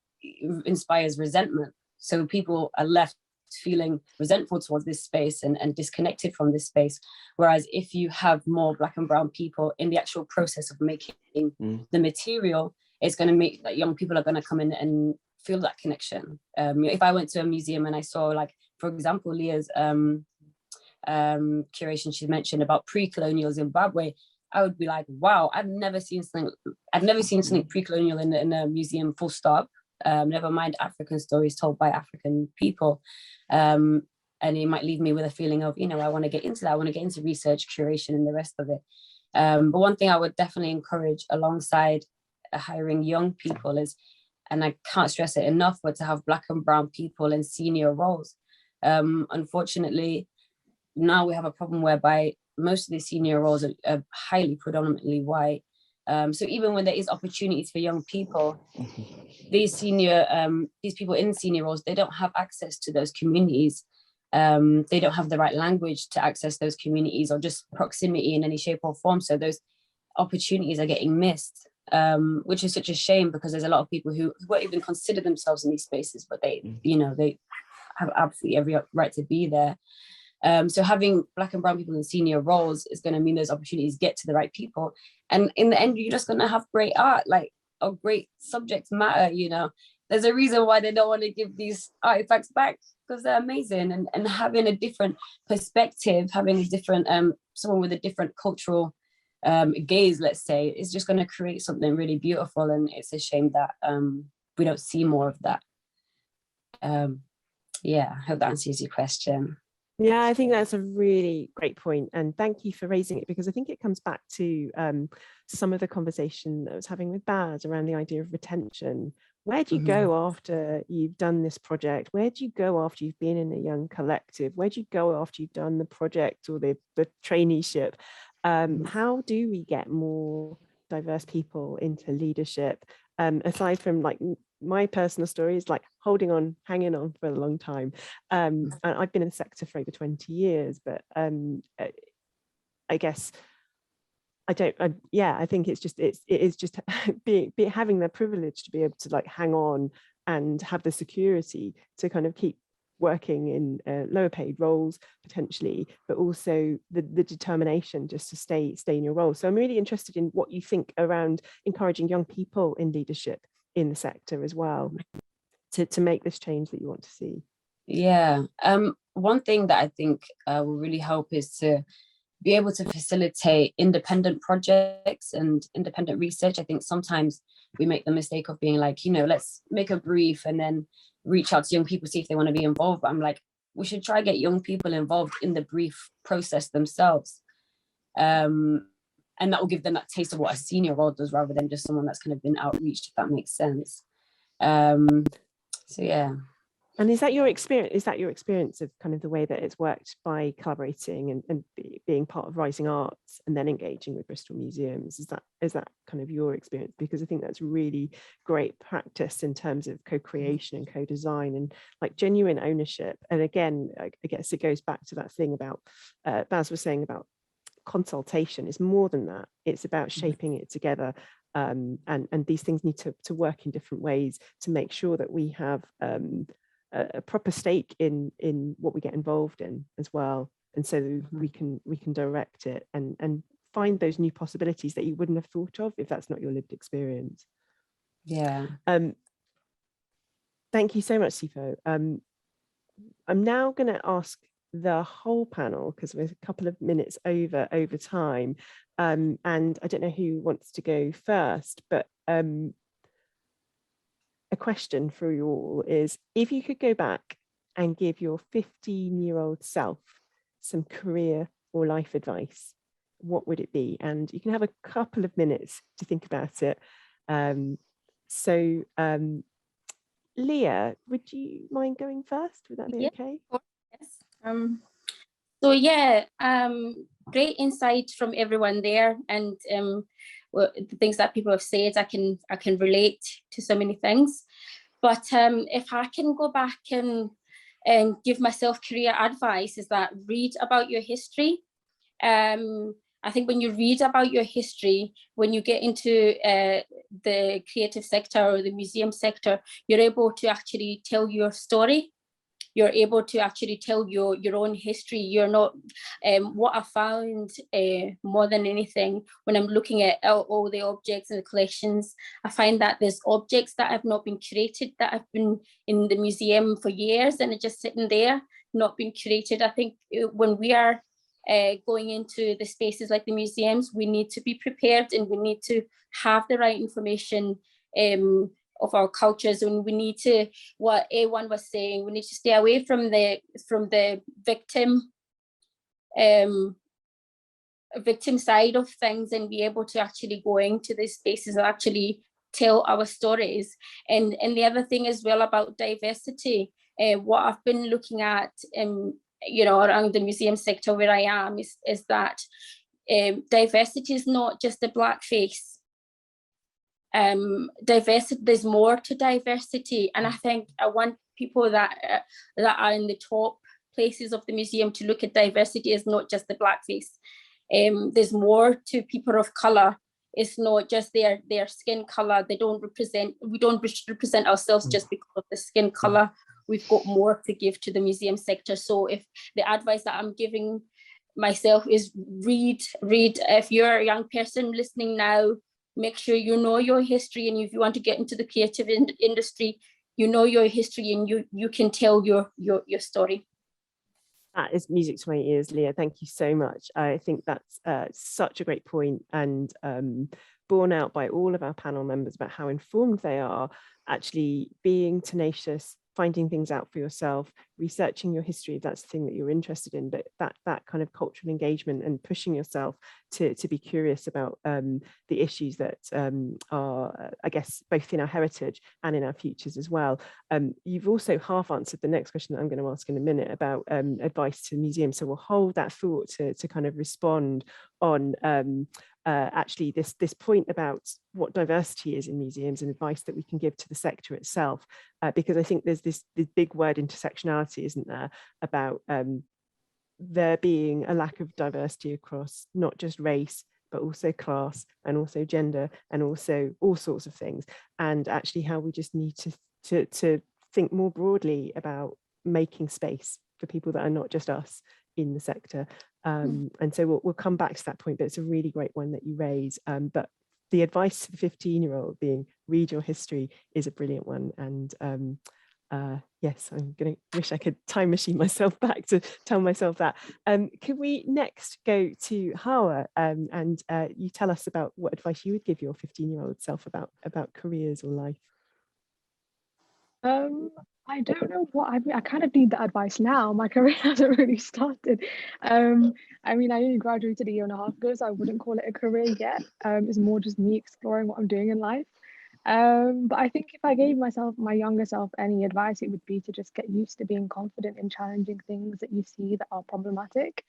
inspires resentment. So people are left feeling resentful towards this space and disconnected from this space. Whereas if you have more Black and brown people in the actual process of making the material, it's going to make that young people are going to come in and feel that connection. If I went to a museum and I saw, like, for example, Leah's curation she mentioned about pre-colonial Zimbabwe, I would be like, wow, I've never seen something pre-colonial in a museum, full stop. Never mind African stories told by African people. And it might leave me with a feeling of, I want to get into that. I want to get into research, curation, and the rest of it. But one thing I would definitely encourage alongside hiring young people is, and I can't stress it enough, but to have Black and brown people in senior roles. Unfortunately, now we have a problem whereby most of the senior roles are highly predominantly white. So even when there is opportunities for young people, these people in senior roles, they don't have access to those communities. They don't have the right language to access those communities or just proximity in any shape or form. So those opportunities are getting missed, which is such a shame, because there's a lot of people who won't even consider themselves in these spaces, but they have absolutely every right to be there. So having Black and brown people in senior roles is going to mean those opportunities get to the right people. And in the end, you're just going to have great art, or great subject matter. There's a reason why they don't want to give these artifacts back, because they're amazing. And having a different perspective, having a different, someone with a different cultural gaze, let's say, is just going to create something really beautiful. And it's a shame that we don't see more of that. Yeah, I hope that answers your question. Yeah, I think that's a really great point, and thank you for raising it, because I think it comes back to some of the conversation that I was having with Baz around the idea of retention. Where do you go after you've done this project? Where do you go after you've been in a young collective? Where do you go after you've done the project or the traineeship? How do we get more diverse people into leadership? Aside from my personal story is hanging on for a long time. And I've been in the sector for over 20 years, but I guess I think it is just having the privilege to be able to hang on and have the security to kind of keep working in lower paid roles potentially, but also the determination just to stay in your role. So I'm really interested in what you think around encouraging young people in leadership in the sector as well, to make this change that you want to see. Yeah, one thing that I think will really help is to be able to facilitate independent projects and independent research. I think sometimes we make the mistake of being like, let's make a brief and then reach out to young people, see if they want to be involved. But I'm like, we should try to get young people involved in the brief process themselves. And that will give them that taste of what a senior role does, rather than just someone that's kind of been outreached, if that makes sense. So yeah. And is that your experience of kind of the way that it's worked by collaborating and being part of Rising Arts and then engaging with Bristol Museums? Is that kind of your experience? Because I think that's really great practice in terms of co-creation and co-design and genuine ownership. And again, I guess it goes back to that thing about Baz was saying about consultation. Is more than that. It's about shaping it together and these things need to work in different ways to make sure that we have a proper stake in what we get involved in as well, and so we can direct it and find those new possibilities that you wouldn't have thought of if that's not your lived experience. Yeah. Thank you so much, Sifo. I'm now going to ask the whole panel, because we're a couple of minutes over time, and I don't know who wants to go first, but a question for you all is, if you could go back and give your 15-year-old self some career or life advice, what would it be? And you can have a couple of minutes to think about it. Leah, would you mind going first? Would that be okay? Yes. So yeah, great insight from everyone there, and the things that people have said, I can relate to so many things. But if I can go back and give myself career advice, is that read about your history. I think when you read about your history, when you get into the creative sector or the museum sector, you're able to actually tell your story. You're able to actually tell your own history. You're not, what I found more than anything, when I'm looking at all the objects in the collections, I find that there's objects that have not been curated, that have been in the museum for years and are just sitting there, not been curated. I think when we are going into the spaces like the museums, we need to be prepared, and we need to have the right information of our cultures, and we need to, what A1 was saying, we need to stay away from the victim side of things, and be able to actually go into these spaces and actually tell our stories. And the other thing as well about diversity, what I've been looking at around the museum sector where I am is that diversity is not just a black face. Diversity, there's more to diversity, and I think I want people that are in the top places of the museum to look at diversity as not just the black face. There's more to people of color. It's not just their skin color. We don't represent ourselves just because of the skin color. We've got more to give to the museum sector. So if the advice that I'm giving myself is read. If you're a young person listening now, make sure you know your history, and if you want to get into the creative industry, you know your history, and you can tell your story. That is music to my ears, Leah. Thank you so much. I think that's such a great point, and borne out by all of our panel members about how informed they are, actually being tenacious, finding things out for yourself, researching your history if that's the thing that you're interested in, but that kind of cultural engagement and pushing yourself to be curious about the issues that are, I guess, both in our heritage and in our futures as well. You've also half answered the next question that I'm going to ask in a minute about advice to museums, so we'll hold that thought to kind of respond on actually this point about what diversity is in museums and advice that we can give to the sector itself, because I think there's this big word intersectionality, isn't there, about there being a lack of diversity across not just race but also class and also gender and also all sorts of things, and actually how we just need to think more broadly about making space for people that are not just us in the sector. And so we'll come back to that point, but it's a really great one that you raise. But the advice to the 15-year-old being read your history is a brilliant one. And yes, I'm going to wish I could time machine myself back to tell myself that. Can we next go to Hawa, and you tell us about what advice you would give your 15-year-old self about careers or life? I don't know what I kind of need that advice now. My career hasn't really started. I mean, I only graduated a year and a half ago, so I wouldn't call it a career yet. It's more just me exploring what I'm doing in life. But I think if I gave my younger self any advice, it would be to just get used to being confident in challenging things that you see that are problematic.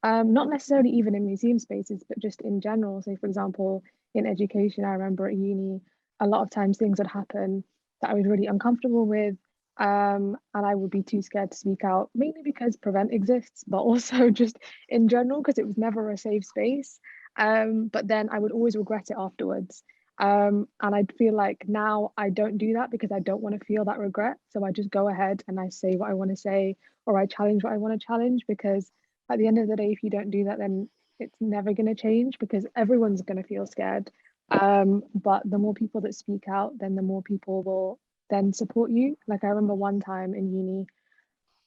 Not necessarily even in museum spaces, but just in general. So for example, in education, I remember at uni, a lot of times things would happen that I was really uncomfortable with. And I would be too scared to speak out, mainly because Prevent exists, but also just in general, because it was never a safe space. But then I would always regret it afterwards. And I feel like now I don't do that because I don't want to feel that regret. So I just go ahead and I say what I want to say, or I challenge what I want to challenge, because at the end of the day, if you don't do that, then it's never going to change, because everyone's going to feel scared. But the more people that speak out, then the more people will then support you. Like I remember one time in uni,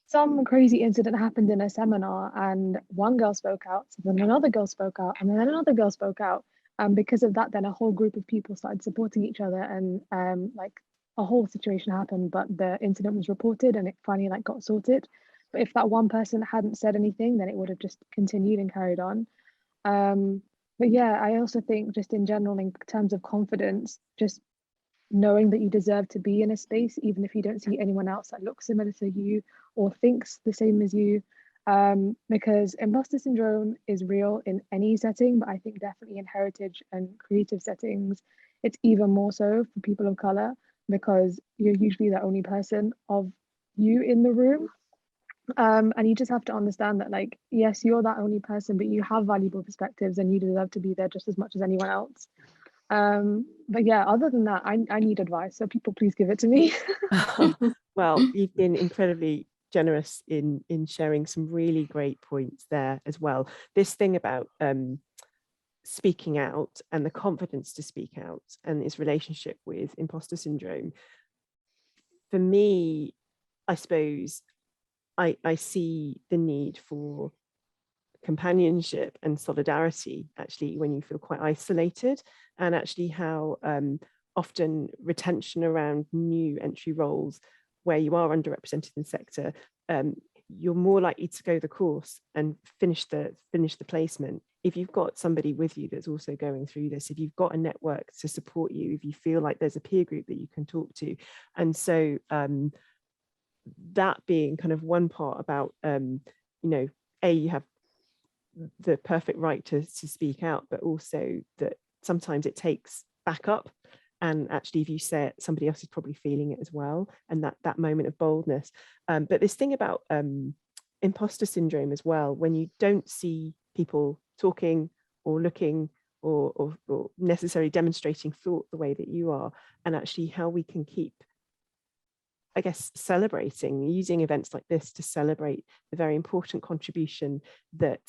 some crazy incident happened in a seminar, and one girl spoke out, so then another girl spoke out, and then another girl spoke out. Because of that, then a whole group of people started supporting each other, and like a whole situation happened, but the incident was reported and it finally like got sorted. But if that one person hadn't said anything, then it would have just continued and carried on. But yeah, I also think just in general, in terms of confidence, just knowing that you deserve to be in a space, even if you don't see anyone else that looks similar to you or thinks the same as you. Because imposter syndrome is real in any setting, but I think definitely in heritage and creative settings, it's even more so for people of color, because you're usually the only person of you in the room. And you just have to understand that, like, yes, you're that only person, but you have valuable perspectives and you deserve to be there just as much as anyone else. But yeah, other than that, I need advice, so people please give it to me. Well, you've been incredibly generous in sharing some really great points there as well. This thing about speaking out and the confidence to speak out and its relationship with imposter syndrome, for me, I suppose I see the need for companionship and solidarity actually when you feel quite isolated, and actually how often retention around new entry roles where you are underrepresented in sector, you're more likely to go the course and finish the placement if you've got somebody with you that's also going through this, if you've got a network to support you, if you feel like there's a peer group that you can talk to. And so that being kind of one part about you have the perfect right to speak out, but also that sometimes it takes backup, and actually if you say it, somebody else is probably feeling it as well, and that moment of boldness. But this thing about imposter syndrome as well, when you don't see people talking or looking or necessarily demonstrating thought the way that you are, and actually how we can keep, I guess, celebrating, using events like this to celebrate the very important contribution that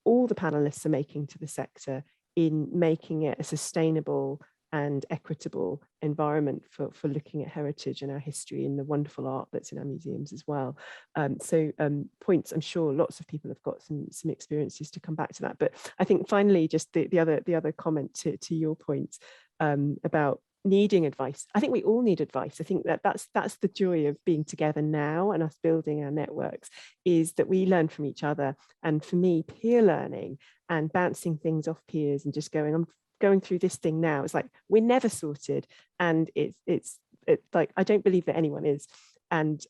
all the panelists are making to the sector in making it a sustainable and equitable environment for looking at heritage and our history and the wonderful art that's in our museums as well. Points, I'm sure lots of people have got some experiences to come back to that. But I think finally, just the other comment to your point about needing advice. I think we all need advice. I think that's the joy of being together now and us building our networks, is that we learn from each other. And for me, peer learning and bouncing things off peers and just going, I'm going through this thing now, it's like we're never sorted, and it's like I don't believe that anyone is, and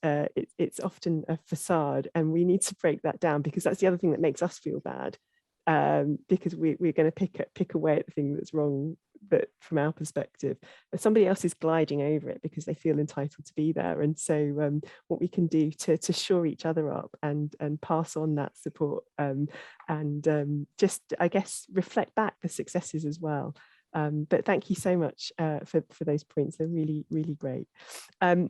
it's often a facade, and we need to break that down, because that's the other thing that makes us feel bad, because we're going to pick away at the thing that's wrong, but from our perspective, but somebody else is gliding over it because they feel entitled to be there. And so what we can do to shore each other up and pass on that support, and just, I guess, reflect back the successes as well. But thank you so much for those points. They're really, really great. I'm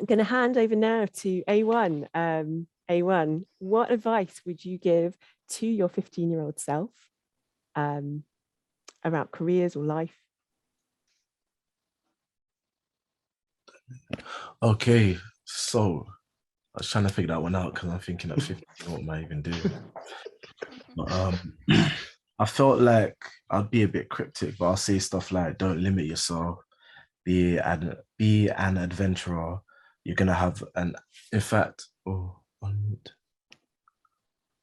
going to hand over now to A1. A1, what advice would you give to your 15-year-old self about careers or life? Okay, so I was trying to figure that one out because I'm thinking at 15, what am I even doing? But, I felt like I'd be a bit cryptic, but I'll say stuff like, don't limit yourself, be an adventurer. You're gonna have in fact,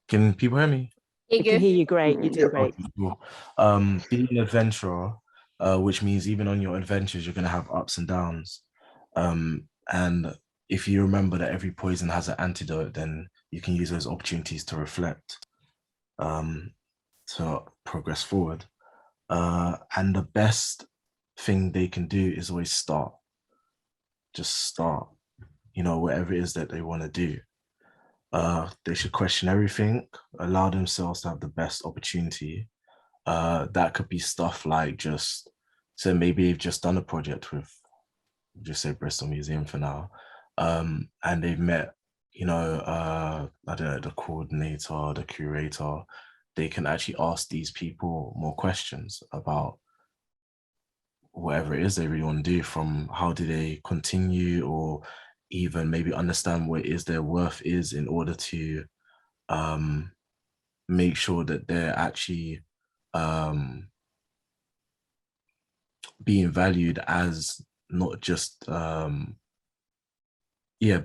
can people hear me? I can hear you great. You do great. Cool. Be an adventurer, which means even on your adventures, you're gonna have ups and downs. And if you remember that every poison has an antidote, then you can use those opportunities to reflect, to progress forward. And the best thing they can do is always start. Just start, whatever it is that they want to do. They should question everything, allow themselves to have the best opportunity. That could be stuff like just So maybe they've just done a project with, just say Bristol Museum for now, and they've met, you know, I don't know, the coordinator, the curator. They can actually ask these people more questions about whatever it is they really want to do, from how do they continue, or even maybe understand what it is their worth is, in order to make sure that they're actually being valued as not just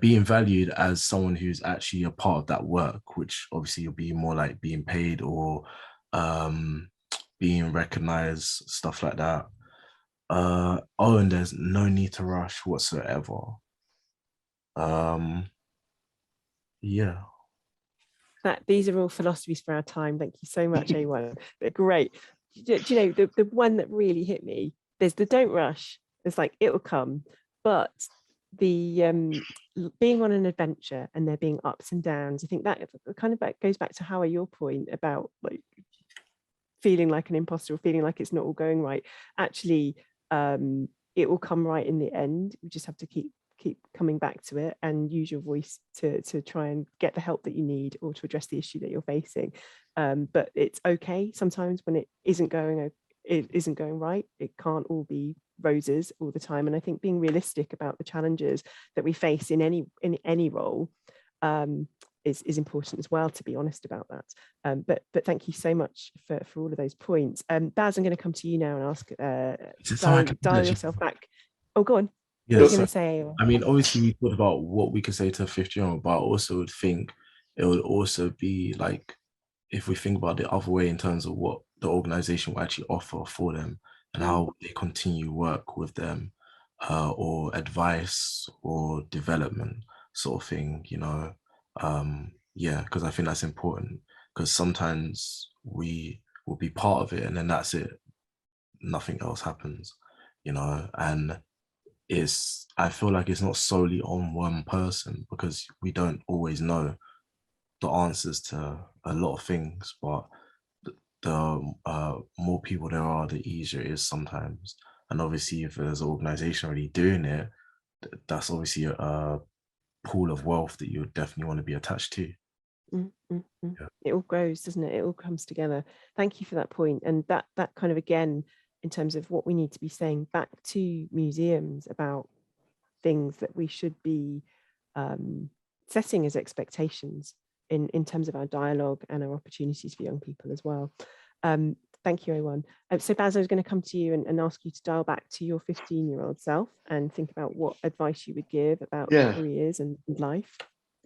being valued as someone who's actually a part of that work, which obviously you'll be more like being paid or being recognized, stuff like that. And there's no need to rush whatsoever. Yeah. These are all philosophies for our time. Thank you so much, A1. They're great. Do you know, the one that really hit me, there's the don't rush. It's like, it will come. But the being on an adventure and there being ups and downs, I think that kind of goes back to Hawa, your point about like feeling like an imposter or feeling like it's not all going right. Actually, it will come right in the end. We just have to keep coming back to it and use your voice to try and get the help that you need, or to address the issue that you're facing. But it's okay sometimes when it isn't going right. It can't all be roses all the time. And I think being realistic about the challenges that we face in any role is important as well, to be honest about that. But thank you so much for all of those points. Baz, I'm going to come to you now and ask, dial yourself back. Oh, go on. Yeah, What are you going to say? I mean, obviously we thought about what we could say to a 50-year-old, but I also would think it would also be like, if we think about the other way in terms of what the organization will actually offer for them and how they continue work with them, or advice or development sort of thing, you know. Yeah, because I think that's important, because sometimes we will be part of it and then that's it, nothing else happens, you know. And I feel like it's not solely on one person, because we don't always know the answers to a lot of things, but the more people there are, the easier it is sometimes. And obviously if there's an organization already doing it, that's obviously a pool of wealth that you would definitely want to be attached to. Yeah. It all grows, doesn't it? It all comes together. Thank you for that point. And that kind of, again, in terms of what we need to be saying back to museums about things that we should be setting as expectations in terms of our dialogue and our opportunities for young people as well. Thank you, everyone. So Baz, I was going to come to you and ask you to dial back to your 15-year-old self and think about what advice you would give about careers and life.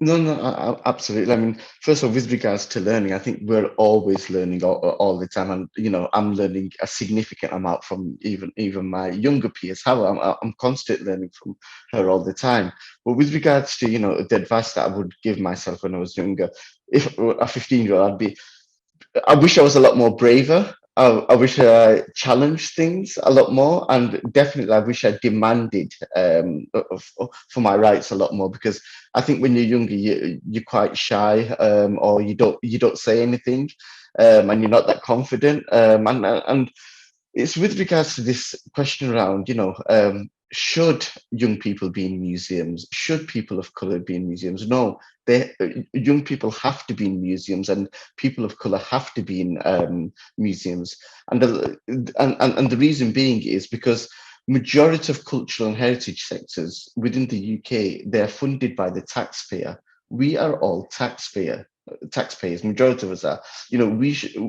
No, absolutely. I mean, first of all, with regards to learning, I think we're always learning all the time, and you know, I'm learning a significant amount from even my younger peers. How I'm constantly learning from her all the time. But with regards to, you know, the advice that I would give myself when I was younger, if a 15-year-old, I wish I was a lot more braver. I wish I challenged things a lot more, and definitely I wish I demanded for my rights a lot more, because I think when you're younger, you're quite shy, or you don't say anything, and you're not that confident. And it's with regards to this question around, you know, should young people be in museums? Should people of color be in museums? No, young people have to be in museums, and people of color have to be in museums. And the reason being is because majority of cultural and heritage sectors within the UK, they're funded by the taxpayer. We are all taxpayers. Majority of us are. You know,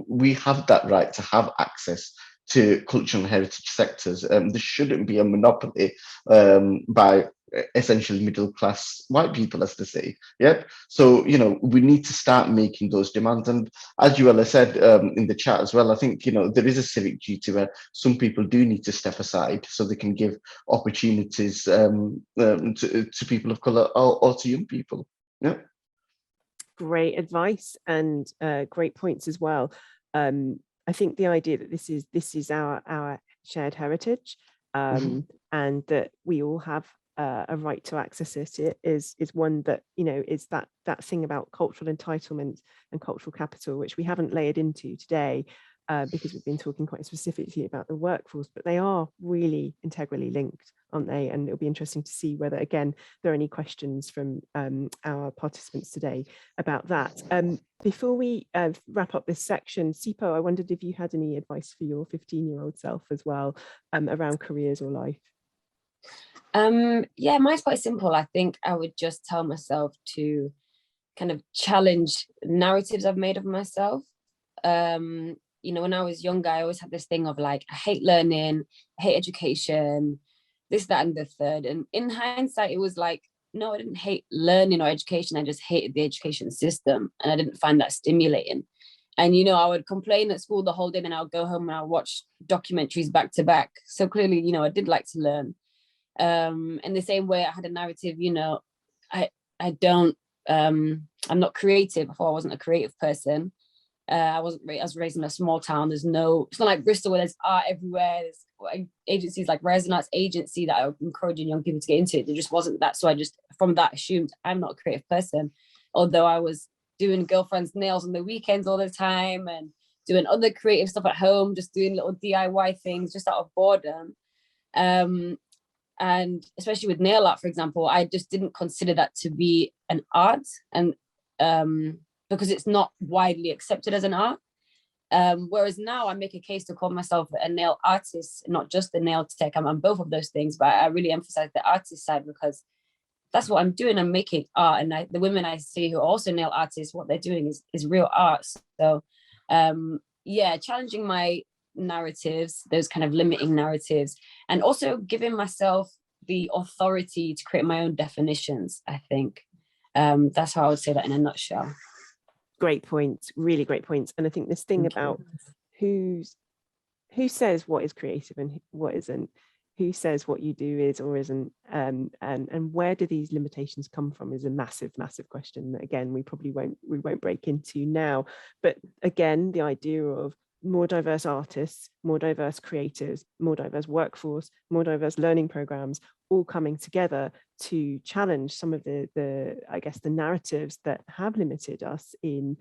we have that right to have access to cultural and heritage sectors. There shouldn't be a monopoly by essentially middle class white people, as they say. Yep. So, you know, we need to start making those demands. And as you said in the chat as well, I think, you know, there is a civic duty where some people do need to step aside so they can give opportunities to people of color or to young people. Yeah. Great advice and great points as well. I think the idea that this is our shared heritage, and that we all have a right to access it is one that, you know, is that thing about cultural entitlement and cultural capital, which we haven't layered into today. because we've been talking quite specifically about the workforce, but they are really integrally linked, aren't they? And it'll be interesting to see whether, again, there are any questions from our participants today about that. Before we wrap up this section, Sipo, I wondered if you had any advice for your 15-year-old self as well around careers or life. Yeah, mine's quite simple. I think I would just tell myself to kind of challenge narratives I've made of myself. You know, when I was younger, I always had this thing of like, I hate learning, I hate education, this, that, and the third. And in hindsight, it was like, no, I didn't hate learning or education. I just hated the education system, and I didn't find that stimulating. And, you know, I would complain at school the whole day, and I'll go home and I'll watch documentaries back to back. So clearly, you know, I did like to learn. In the same way, I had a narrative, you know, I'm not creative. Before I wasn't a creative person. I was raised in a small town. It's not like Bristol where there's art everywhere. There's agencies like Resonance Agency that are encouraging young people to get into it. There just wasn't that. So I just, from that, assumed I'm not a creative person. Although I was doing girlfriend's nails on the weekends all the time and doing other creative stuff at home, just doing little DIY things just out of boredom. And especially with nail art, for example, I just didn't consider that to be an art. And because it's not widely accepted as an art. Whereas now I make a case to call myself a nail artist, not just a nail tech. I'm both of those things, but I really emphasize the artist side because that's what I'm doing. I'm making art. And the women I see who are also nail artists, what they're doing is real art. So yeah, challenging my narratives, those kind of limiting narratives, and also giving myself the authority to create my own definitions, I think. That's how I would say that in a nutshell. Great points, really great points. And I think this thing about who says what is creative and what isn't, who says what you do is or isn't, and where do these limitations come from is a massive question that, again, we won't break into now. But again, the idea of more diverse artists, more diverse creatives, more diverse workforce, more diverse learning programs, all coming together to challenge some of the I guess the narratives that have limited us in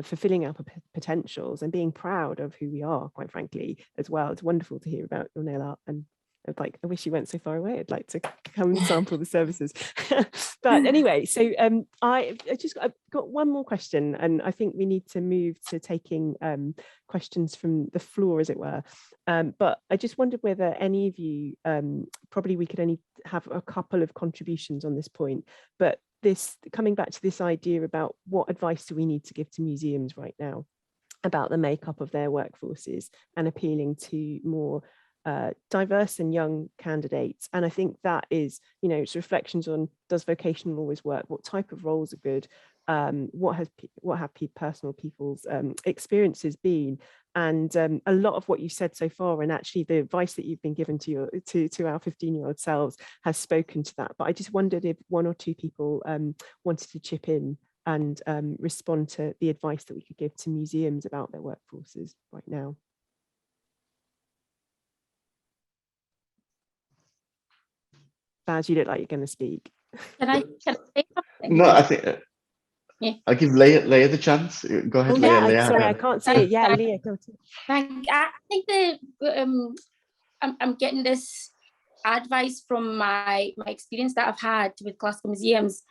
fulfilling our potentials and being proud of who we are, quite frankly, as well. It's wonderful to hear about your nail art, and I wish you went so far away. I'd like to come and sample the services. But anyway, so I've got one more question, and I think we need to move to taking questions from the floor, as it were. But I just wondered whether any of you, probably we could only have a couple of contributions on this point, but coming back to this idea about what advice do we need to give to museums right now about the makeup of their workforces and appealing to more diverse and young candidates. And I think that is, you know, it's reflections on, does vocational always work? What type of roles are good? What have personal people's experiences been? And a lot of what you said so far, and actually the advice that you've been given to our 15-year-old selves has spoken to that. But I just wondered if one or two people wanted to chip in and respond to the advice that we could give to museums about their workforces right now. Baz, you look like you're going to speak. Can I say something? No, I think Yeah. I'll give Leah the chance. Go ahead, Leah. Yeah, Leah, sorry, I can't see it. Yeah, Leah, go to. I think I'm getting this advice from my experience that I've had with classical museums.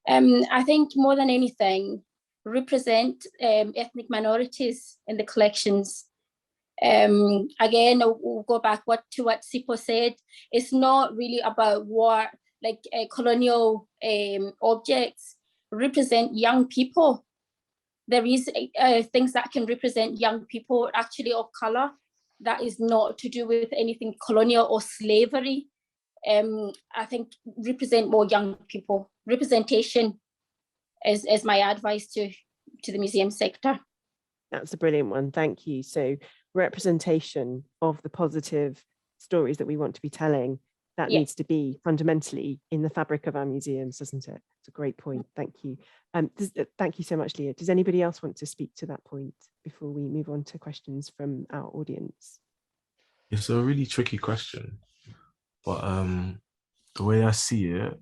I think more than anything, represent ethnic minorities in the collections. Again, we'll go back to what Sipo said. It's not really about war, like colonial objects represent young people. There is things that can represent young people actually of color that is not to do with anything colonial or slavery. I think represent more young people. Representation is my advice to the museum sector. That's a brilliant one. Thank you. So representation of the positive stories that we want to be telling, that needs to be fundamentally in the fabric of our museums, doesn't it? It's a great point. Thank you. Thank you so much, Leah. Does anybody else want to speak to that point before we move on to questions from our audience? It's a really tricky question, but the way I see it,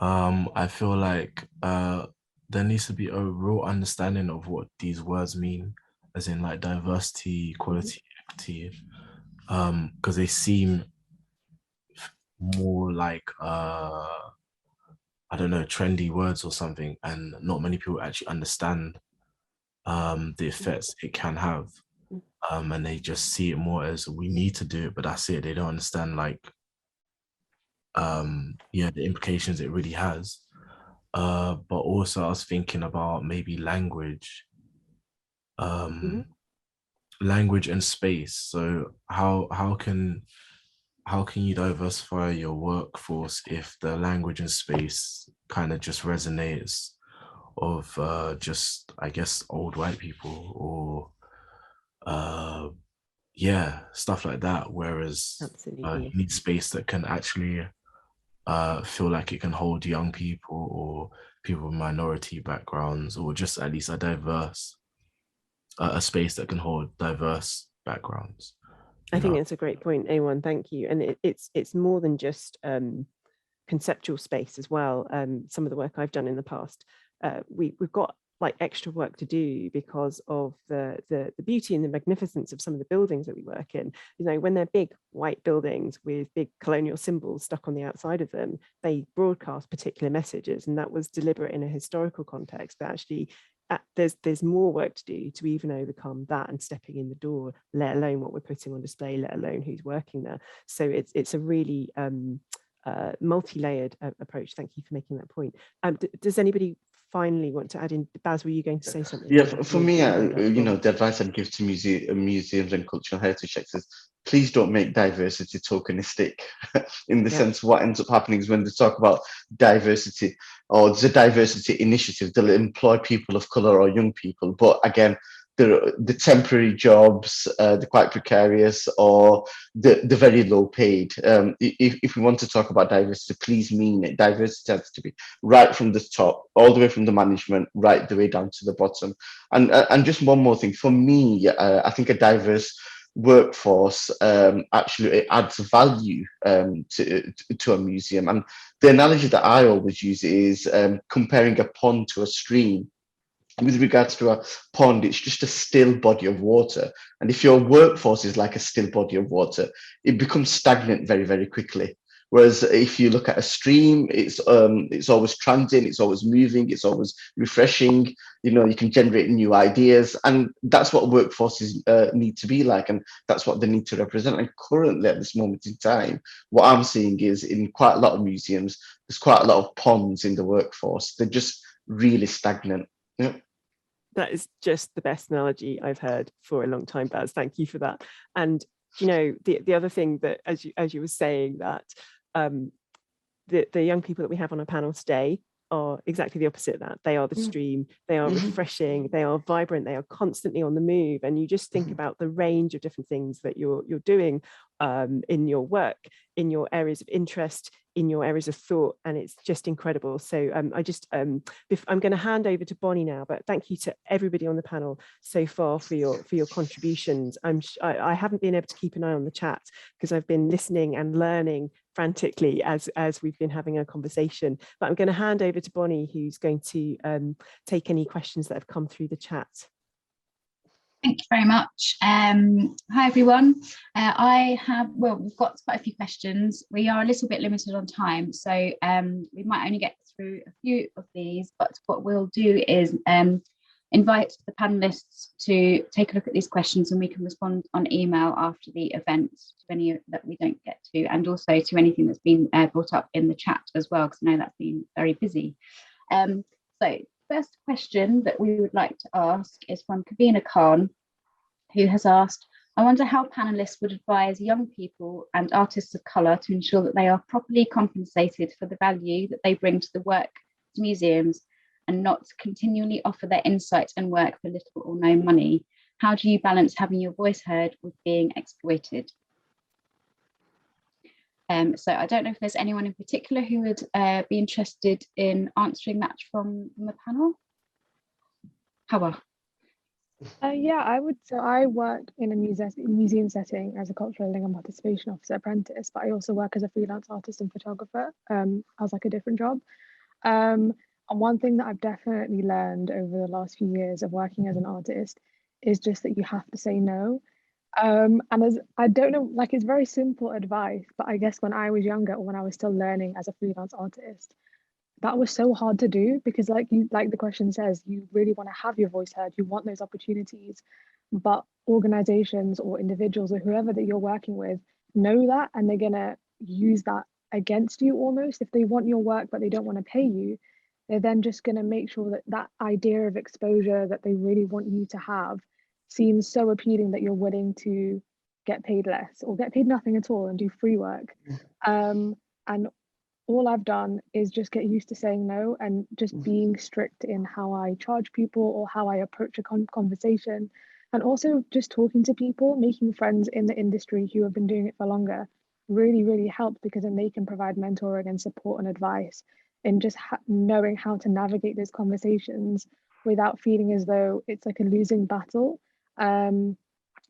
I feel like there needs to be a real understanding of what these words mean as in like diversity, equality, equity, because they seem more like I don't know, trendy words or something, and not many people actually understand the effects it can have, and they just see it more as we need to do it, but that's it. They don't understand like yeah, the implications it really has. But also I was thinking about maybe language, language and space. So how can you diversify your workforce if the language and space kind of just resonates of just, I guess, old white people or yeah, stuff like that, whereas you need space that can actually feel like it can hold young people or people with minority backgrounds, or just at least a diverse a space that can hold diverse backgrounds. I think it's a great point, A1, thank you. And it's more than just conceptual space as well. Some of the work I've done in the past, we've got like extra work to do because of the beauty and the magnificence of some of the buildings that we work in. You know, when they're big white buildings with big colonial symbols stuck on the outside of them, they broadcast particular messages, and that was deliberate in a historical context. But actually, there's more work to do to even overcome that and stepping in the door, let alone what we're putting on display, let alone who's working there. So it's a really multi-layered approach. Thank you for making that point. Does anybody finally want to add in? Baz, were you going to say something? Yeah, for me, you know, the advice I'd give to museums and cultural heritage sectors, please don't make diversity tokenistic in the sense what ends up happening is when they talk about diversity or the diversity initiative, they'll employ people of color or young people. But again, the temporary jobs, the quite precarious or the very low paid. If we want to talk about diversity, please mean it. Diversity has to be right from the top, all the way from the management, right the way down to the bottom. And just one more thing, for me, I think a diverse workforce actually it adds value to a museum. And the analogy that I always use is comparing a pond to a stream. With regards to a pond, it's just a still body of water. And if your workforce is like a still body of water, it becomes stagnant very, very quickly. Whereas if you look at a stream, it's always transient, it's always moving, it's always refreshing. You know, you can generate new ideas, and that's what workforces need to be like, and that's what they need to represent. And currently, at this moment in time, what I'm seeing is in quite a lot of museums, there's quite a lot of ponds in the workforce. They're just really stagnant. Yeah. That is just the best analogy I've heard for a long time, Baz. Thank you for that. And you know, the other thing that, as you were saying, that the young people that we have on our panel today are exactly the opposite of that. They are the stream, they are refreshing, they are vibrant, they are constantly on the move. And you just think about the range of different things that you're doing in your work, in your areas of interest, in your areas of thought, and it's just incredible. So I'm going to hand over to Bonnie now, but thank you to everybody on the panel so far for your contributions. I haven't been able to keep an eye on the chat because I've been listening and learning frantically as we've been having a conversation, but I'm going to hand over to Bonnie, who's going to take any questions that have come through the chat. Thank you very much. Hi everyone. We've got quite a few questions. We are a little bit limited on time, so we might only get through a few of these, but what we'll do is invite the panelists to take a look at these questions, and we can respond on email after the event to any that we don't get to, and also to anything that's been brought up in the chat as well, because I know that's been very busy. So first question that we would like to ask is from Kavina Khan, who has asked, I wonder how panelists would advise young people and artists of colour to ensure that they are properly compensated for the value that they bring to the work to museums and not continually offer their insights and work for little or no money. How do you balance having your voice heard with being exploited? So I don't know if there's anyone in particular who would be interested in answering that from the panel. Hawa. Yeah, I would. So I work in a museum setting as a cultural link and participation officer apprentice, but I also work as a freelance artist and photographer as like a different job. And one thing that I've definitely learned over the last few years of working as an artist is just that you have to say no. And as I don't know, like it's very simple advice, but I guess when I was younger or when I was still learning as a freelance artist, that was so hard to do because like the question says, you really want to have your voice heard, you want those opportunities, but organizations or individuals or whoever that you're working with know that, and they're gonna use that against you almost. If they want your work but they don't want to pay you, they're then just going to make sure that that idea of exposure that they really want you to have seems so appealing that you're willing to get paid less or get paid nothing at all and do free work. And all I've done is just get used to saying no and just being strict in how I charge people or how I approach a conversation. And also just talking to people, making friends in the industry who have been doing it for longer really, really helps, because then they can provide mentoring and support and advice, and just knowing how to navigate those conversations without feeling as though it's like a losing battle.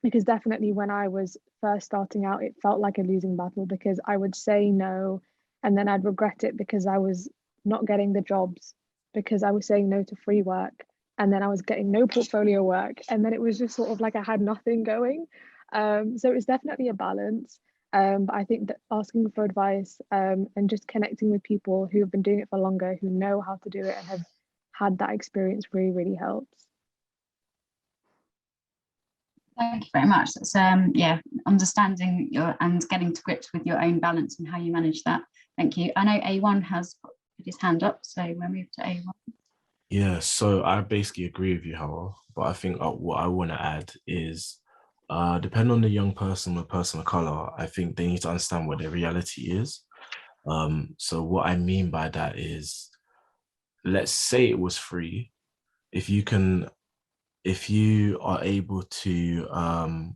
Because definitely when I was first starting out, it felt like a losing battle because I would say no and then I'd regret it because I was not getting the jobs, because I was saying no to free work, and then I was getting no portfolio work, and then it was just sort of like I had nothing going. So it's definitely a balance. But I think that asking for advice and just connecting with people who have been doing it for longer, who know how to do it and have had that experience, really, really helps. Thank you very much. That's yeah, understanding your and getting to grips with your own balance and how you manage that. Thank you. I know A1 has put his hand up, so we'll move to A1. Yeah, so I basically agree with you, Hawa, but I think what I want to add is, depending on the young person or person of color, I think they need to understand what their reality is. So what I mean by that is, let's say it was free. If you are able to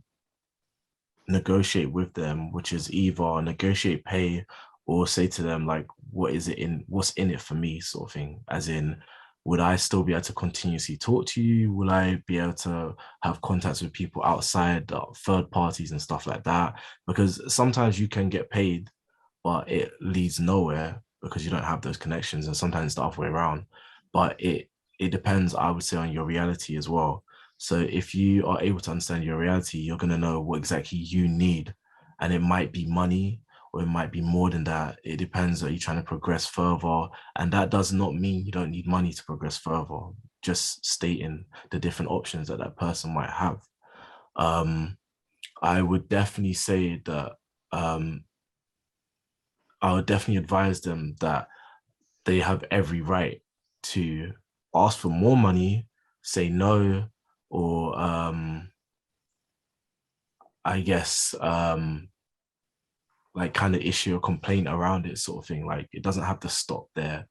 negotiate with them, which is either negotiate pay or say to them like, what's in it for me, sort of thing, as in, would I still be able to continuously talk to you? Will I be able to have contacts with people outside, third parties and stuff like that? Because sometimes you can get paid, but it leads nowhere because you don't have those connections, and sometimes it's the other way around. But it depends, I would say, on your reality as well. So if you are able to understand your reality, you're going to know what exactly you need. And it might be money, or it might be more than that. It depends. Are you trying to progress further? And that does not mean you don't need money to progress further. Just stating the different options that that person might have. I would definitely say that I would definitely advise them that they have every right to ask for more money, say no, or I guess like kind of issue a complaint around it, sort of thing. Like, it doesn't have to stop there,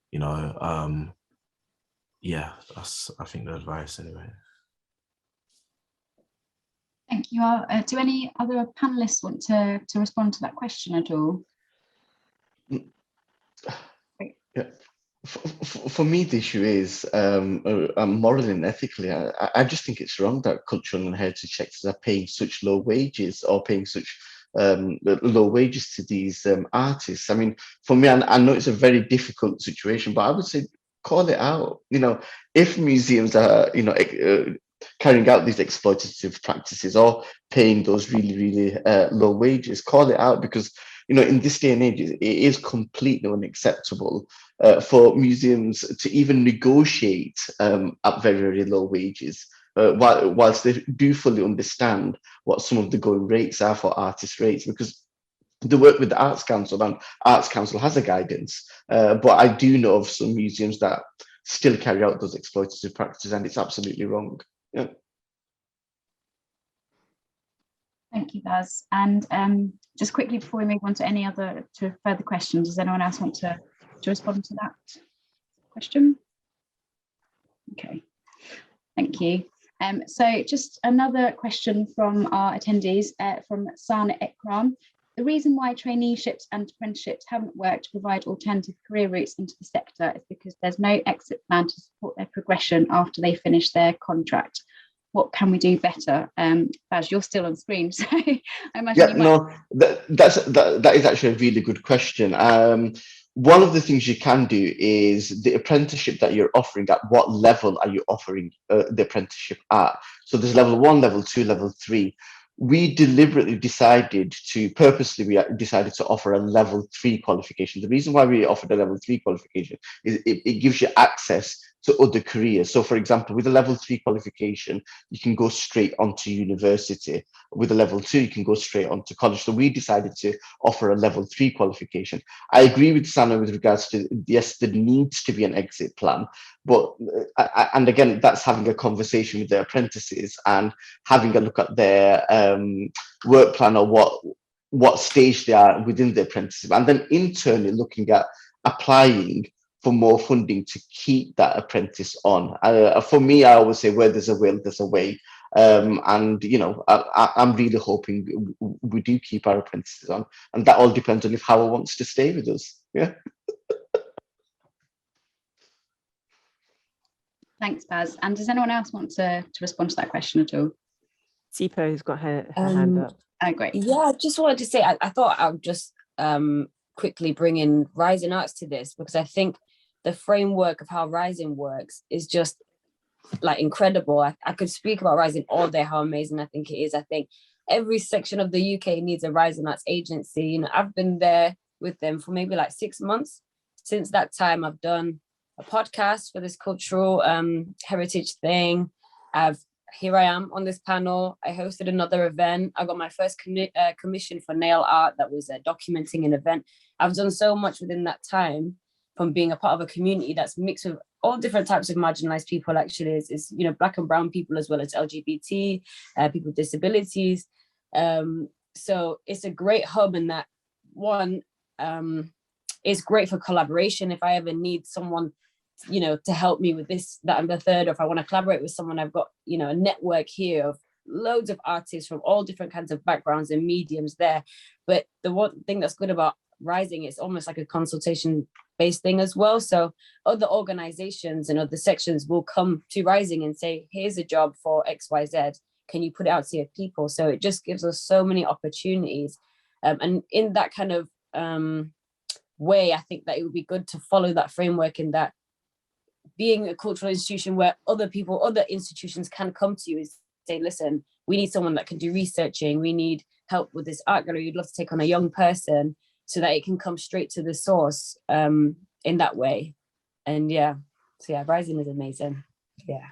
you know. Yeah, that's, I think, the advice anyway. Thank you. Do any other panelists want to respond to that question at all? Yeah. For me, the issue is morally and ethically. I just think it's wrong that cultural and heritage sectors are paying such low wages, or paying such low wages to these artists. I mean, for me, I know it's a very difficult situation, but I would say call it out. You know, if museums are, you know, carrying out these exploitative practices or paying those really, really low wages, call it out, because, you know, in this day and age, it is completely unacceptable for museums to even negotiate at very, very low wages, whilst they do fully understand what some of the going rates are for artist rates, because they work with the Arts Council, and Arts Council has a guidance. But I do know of some museums that still carry out those exploitative practices, and it's absolutely wrong. Yeah. Thank you, Baz. And just quickly before we move on to further questions, does anyone else want to respond to that question? Okay, thank you. So just another question from our attendees, from Sana Ekram. The reason why traineeships and apprenticeships haven't worked to provide alternative career routes into the sector is because there's no exit plan to support their progression after they finish their contract. What can we do better? Baz, you're still on screen, so I imagine you might... No, that is actually a really good question. One of the things you can do is the apprenticeship that you're offering, at what level are you offering the apprenticeship at? So there's level 1, level 2, level 3. We deliberately decided to offer a level 3 qualification. The reason why we offered a level 3 qualification is it gives you access to other careers. So for example, with a level 3 qualification, you can go straight onto university. With a level 2, you can go straight onto college. So we decided to offer a level 3 qualification. I agree with Sana with regards to, yes, there needs to be an exit plan, but and again, that's having a conversation with the apprentices and having a look at their work plan, or what stage they are within the apprenticeship, and then internally looking at applying for more funding to keep that apprentice on. For me, I always say, where there's a will, there's a way. And you know, I'm really hoping we do keep our apprentices on, and that all depends on if Hawa wants to stay with us. Yeah. Thanks, Baz. And does anyone else want to respond to that question at all? Sipo has got her hand up. Oh, great. Yeah, I just wanted to say, I thought I would just quickly bring in Rising Arts to this, because I think the framework of how Rising works is just like incredible. I could speak about Rising all day, how amazing I think it is. I think every section of the UK needs a Rising Arts agency. You know, I've been there with them for maybe like 6 months. Since that time, I've done a podcast for this cultural heritage thing. Here I am on this panel. I hosted another event. I got my first commission for nail art that was documenting an event. I've done so much within that time, from being a part of a community that's mixed with all different types of marginalized people. Actually, is you know, Black and brown people, as well as LGBT people with disabilities. So it's a great hub in that one. It's great for collaboration. If I ever need someone, you know, to help me with this, that, and the third, or if I want to collaborate with someone, I've got, you know, a network here of loads of artists from all different kinds of backgrounds and mediums there. But the one thing that's good about Rising, it's almost like a consultation based thing as well. So other organizations and other sections will come to Rising and say, here's a job for XYZ, can you put it out to your people? So it just gives us so many opportunities. And in that kind of way, I think that it would be good to follow that framework, in that being a cultural institution where other people, other institutions can come to you and say, listen, we need someone that can do researching, we need help with this art gallery, you'd love to take on a young person, so that it can come straight to the source in that way. And yeah, so yeah, Rising is amazing. Yeah.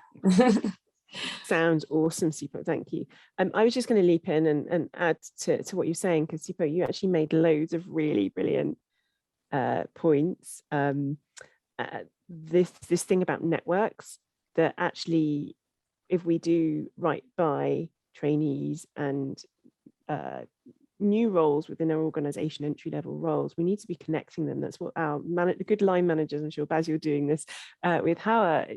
Sounds awesome, Sipo, thank you. I was just going to leap in and add to what you're saying, because Sipo, you actually made loads of really brilliant points. This thing about networks, that actually, if we do right by trainees and new roles within our organization, entry-level roles, we need to be connecting them. That's what our good line managers, I'm sure Baz, you're doing this with Hawa,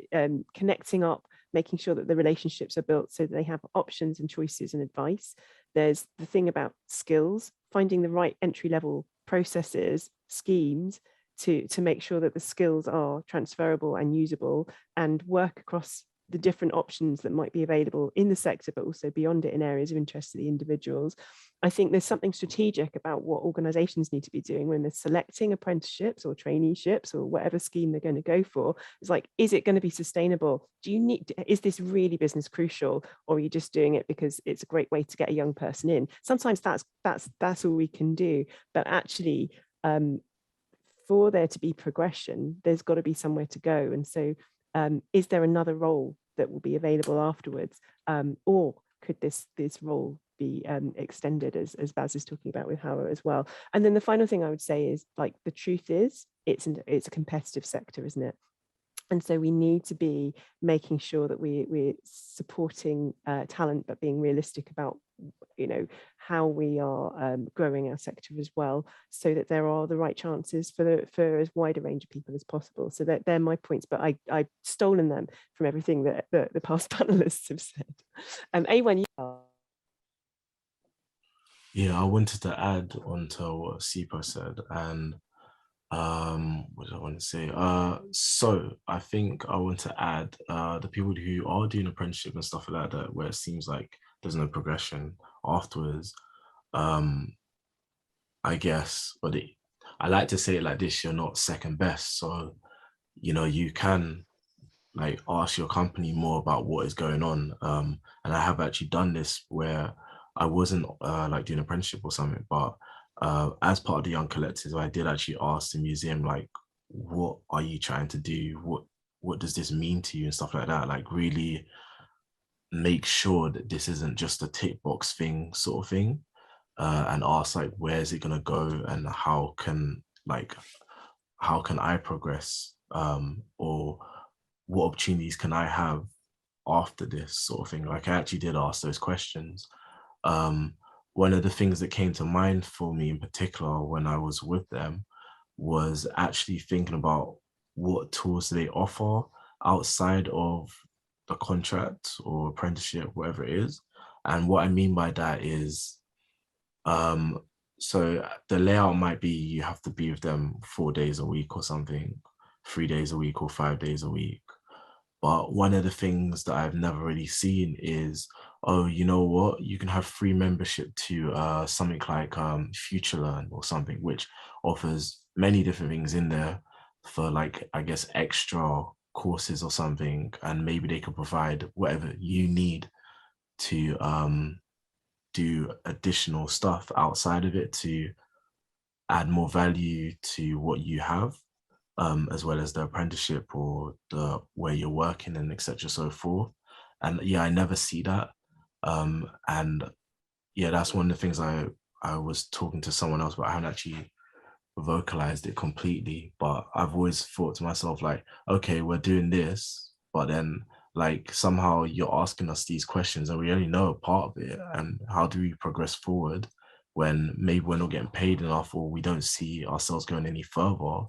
connecting up, making sure that the relationships are built so that they have options and choices and advice. There's the thing about skills, finding the right entry-level processes, schemes to make sure that the skills are transferable and usable, and work across the different options that might be available in the sector, but also beyond it in areas of interest to the individuals. I think there's something strategic about what organizations need to be doing when they're selecting apprenticeships or traineeships or whatever scheme they're going to go for. It's like, is it going to be sustainable? Is this really business crucial, or are you just doing it because it's a great way to get a young person in? Sometimes that's all we can do, but actually, for there to be progression, there's got to be somewhere to go. And so is there another role that will be available afterwards, or could this role be extended, as Baz is talking about with Hawa as well? And then the final thing I would say is, like, the truth is it's a competitive sector, isn't it? And so we need to be making sure that we're supporting talent, but being realistic about, you know, how we are growing our sector as well, so that there are the right chances for as wide a range of people as possible. So they're my points, but I've stolen them from everything that the past panelists have said. A1, you are. Yeah, I wanted to add on to what Sipo said, and what do I want to say? So I think I want to add the people who are doing apprenticeship and stuff like that, where it seems like there's no progression afterwards. I guess, but I like to say it like this: you're not second best. So, you know, you can like ask your company more about what is going on. And I have actually done this where I wasn't like doing an apprenticeship or something, but as part of the Young Collective, I did actually ask the museum, like, what are you trying to do? What does this mean to you and stuff like that? Like really make sure that this isn't just a tick box thing sort of thing, and ask like, where is it going to go and how can I progress, or what opportunities can I have after this sort of thing. Like I actually did ask those questions. One of the things that came to mind for me in particular when I was with them was actually thinking about what tools do they offer outside of the contract or apprenticeship, whatever it is. And what I mean by that is, so the layout might be you have to be with them 4 days a week or something, 3 days a week or 5 days a week. But one of the things that I've never really seen is, oh, you know what? You can have free membership to something like FutureLearn or something, which offers many different things in there for like, I guess, extra courses or something. And maybe they could provide whatever you need to do additional stuff outside of it to add more value to what you have. As well as the apprenticeship or the where you're working and etc. so forth. And yeah, I never see that. And yeah, that's one of the things I was talking to someone else, but I haven't actually vocalized it completely. But I've always thought to myself, like, okay, we're doing this, but then like somehow you're asking us these questions and we only know a part of it. And how do we progress forward when maybe we're not getting paid enough or we don't see ourselves going any further?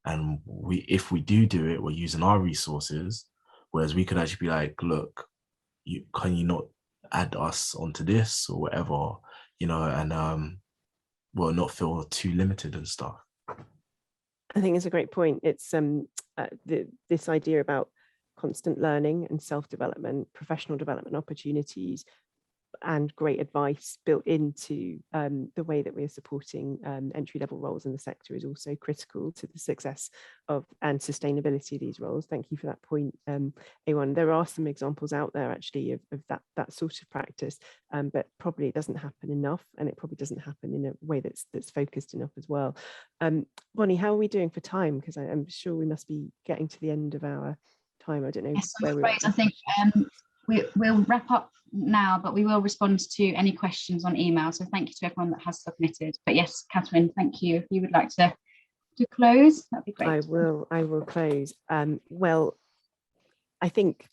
And if we do it, we're using our resources, whereas we could actually be like, look, can you not add us onto this or whatever, you know, and well, not feel too limited and stuff. I think it's a great point. It's this idea about constant learning and self-development, professional development opportunities, and great advice built into the way that we're supporting entry-level roles in the sector is also critical to the success of and sustainability of these roles. Thank you for that point, A1. There are some examples out there actually of that sort of practice, but probably it doesn't happen enough, and it probably doesn't happen in a way that's focused enough as well. Bonnie, how are we doing for time? Because I'm sure we must be getting to the end of our time. I don't know yes, where we're at. I think we'll wrap up now, but we will respond to any questions on email. So thank you to everyone that has submitted. But yes, Catherine, thank you. If you would like to close, that'd be great. I will close. Well, I think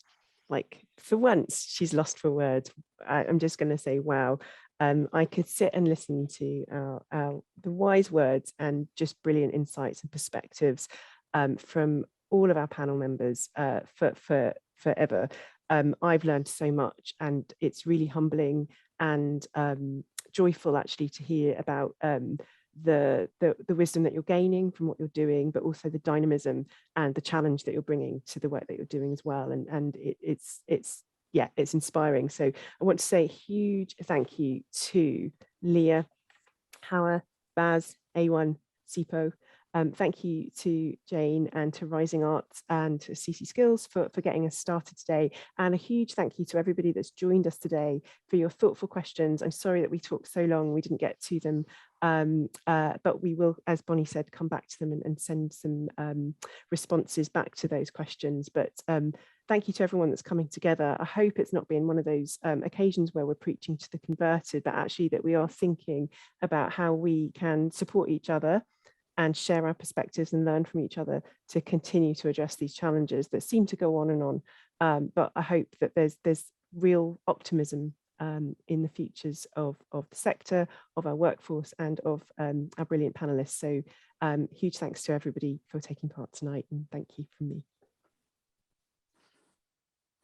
like for once she's lost for words. I'm just going to say, wow. I could sit and listen to the wise words and just brilliant insights and perspectives from all of our panel members for forever. I've learned so much, and it's really humbling and joyful actually to hear about the wisdom that you're gaining from what you're doing, but also the dynamism and the challenge that you're bringing to the work that you're doing as well. And it's inspiring. So I want to say a huge thank you to Leah, Hawa, Baz, A1, SIPO. Thank you to Jane and to Rising Arts and to CCSkills for getting us started today. And a huge thank you to everybody that's joined us today for your thoughtful questions. I'm sorry that we talked so long, we didn't get to them, but we will, as Bonnie said, come back to them and send some responses back to those questions. But thank you to everyone that's coming together. I hope it's not been one of those occasions where we're preaching to the converted, but actually that we are thinking about how we can support each other and share our perspectives and learn from each other to continue to address these challenges that seem to go on and on. But I hope that there's real optimism in the futures of the sector, of our workforce, and of our brilliant panelists. So huge thanks to everybody for taking part tonight, and thank you from me.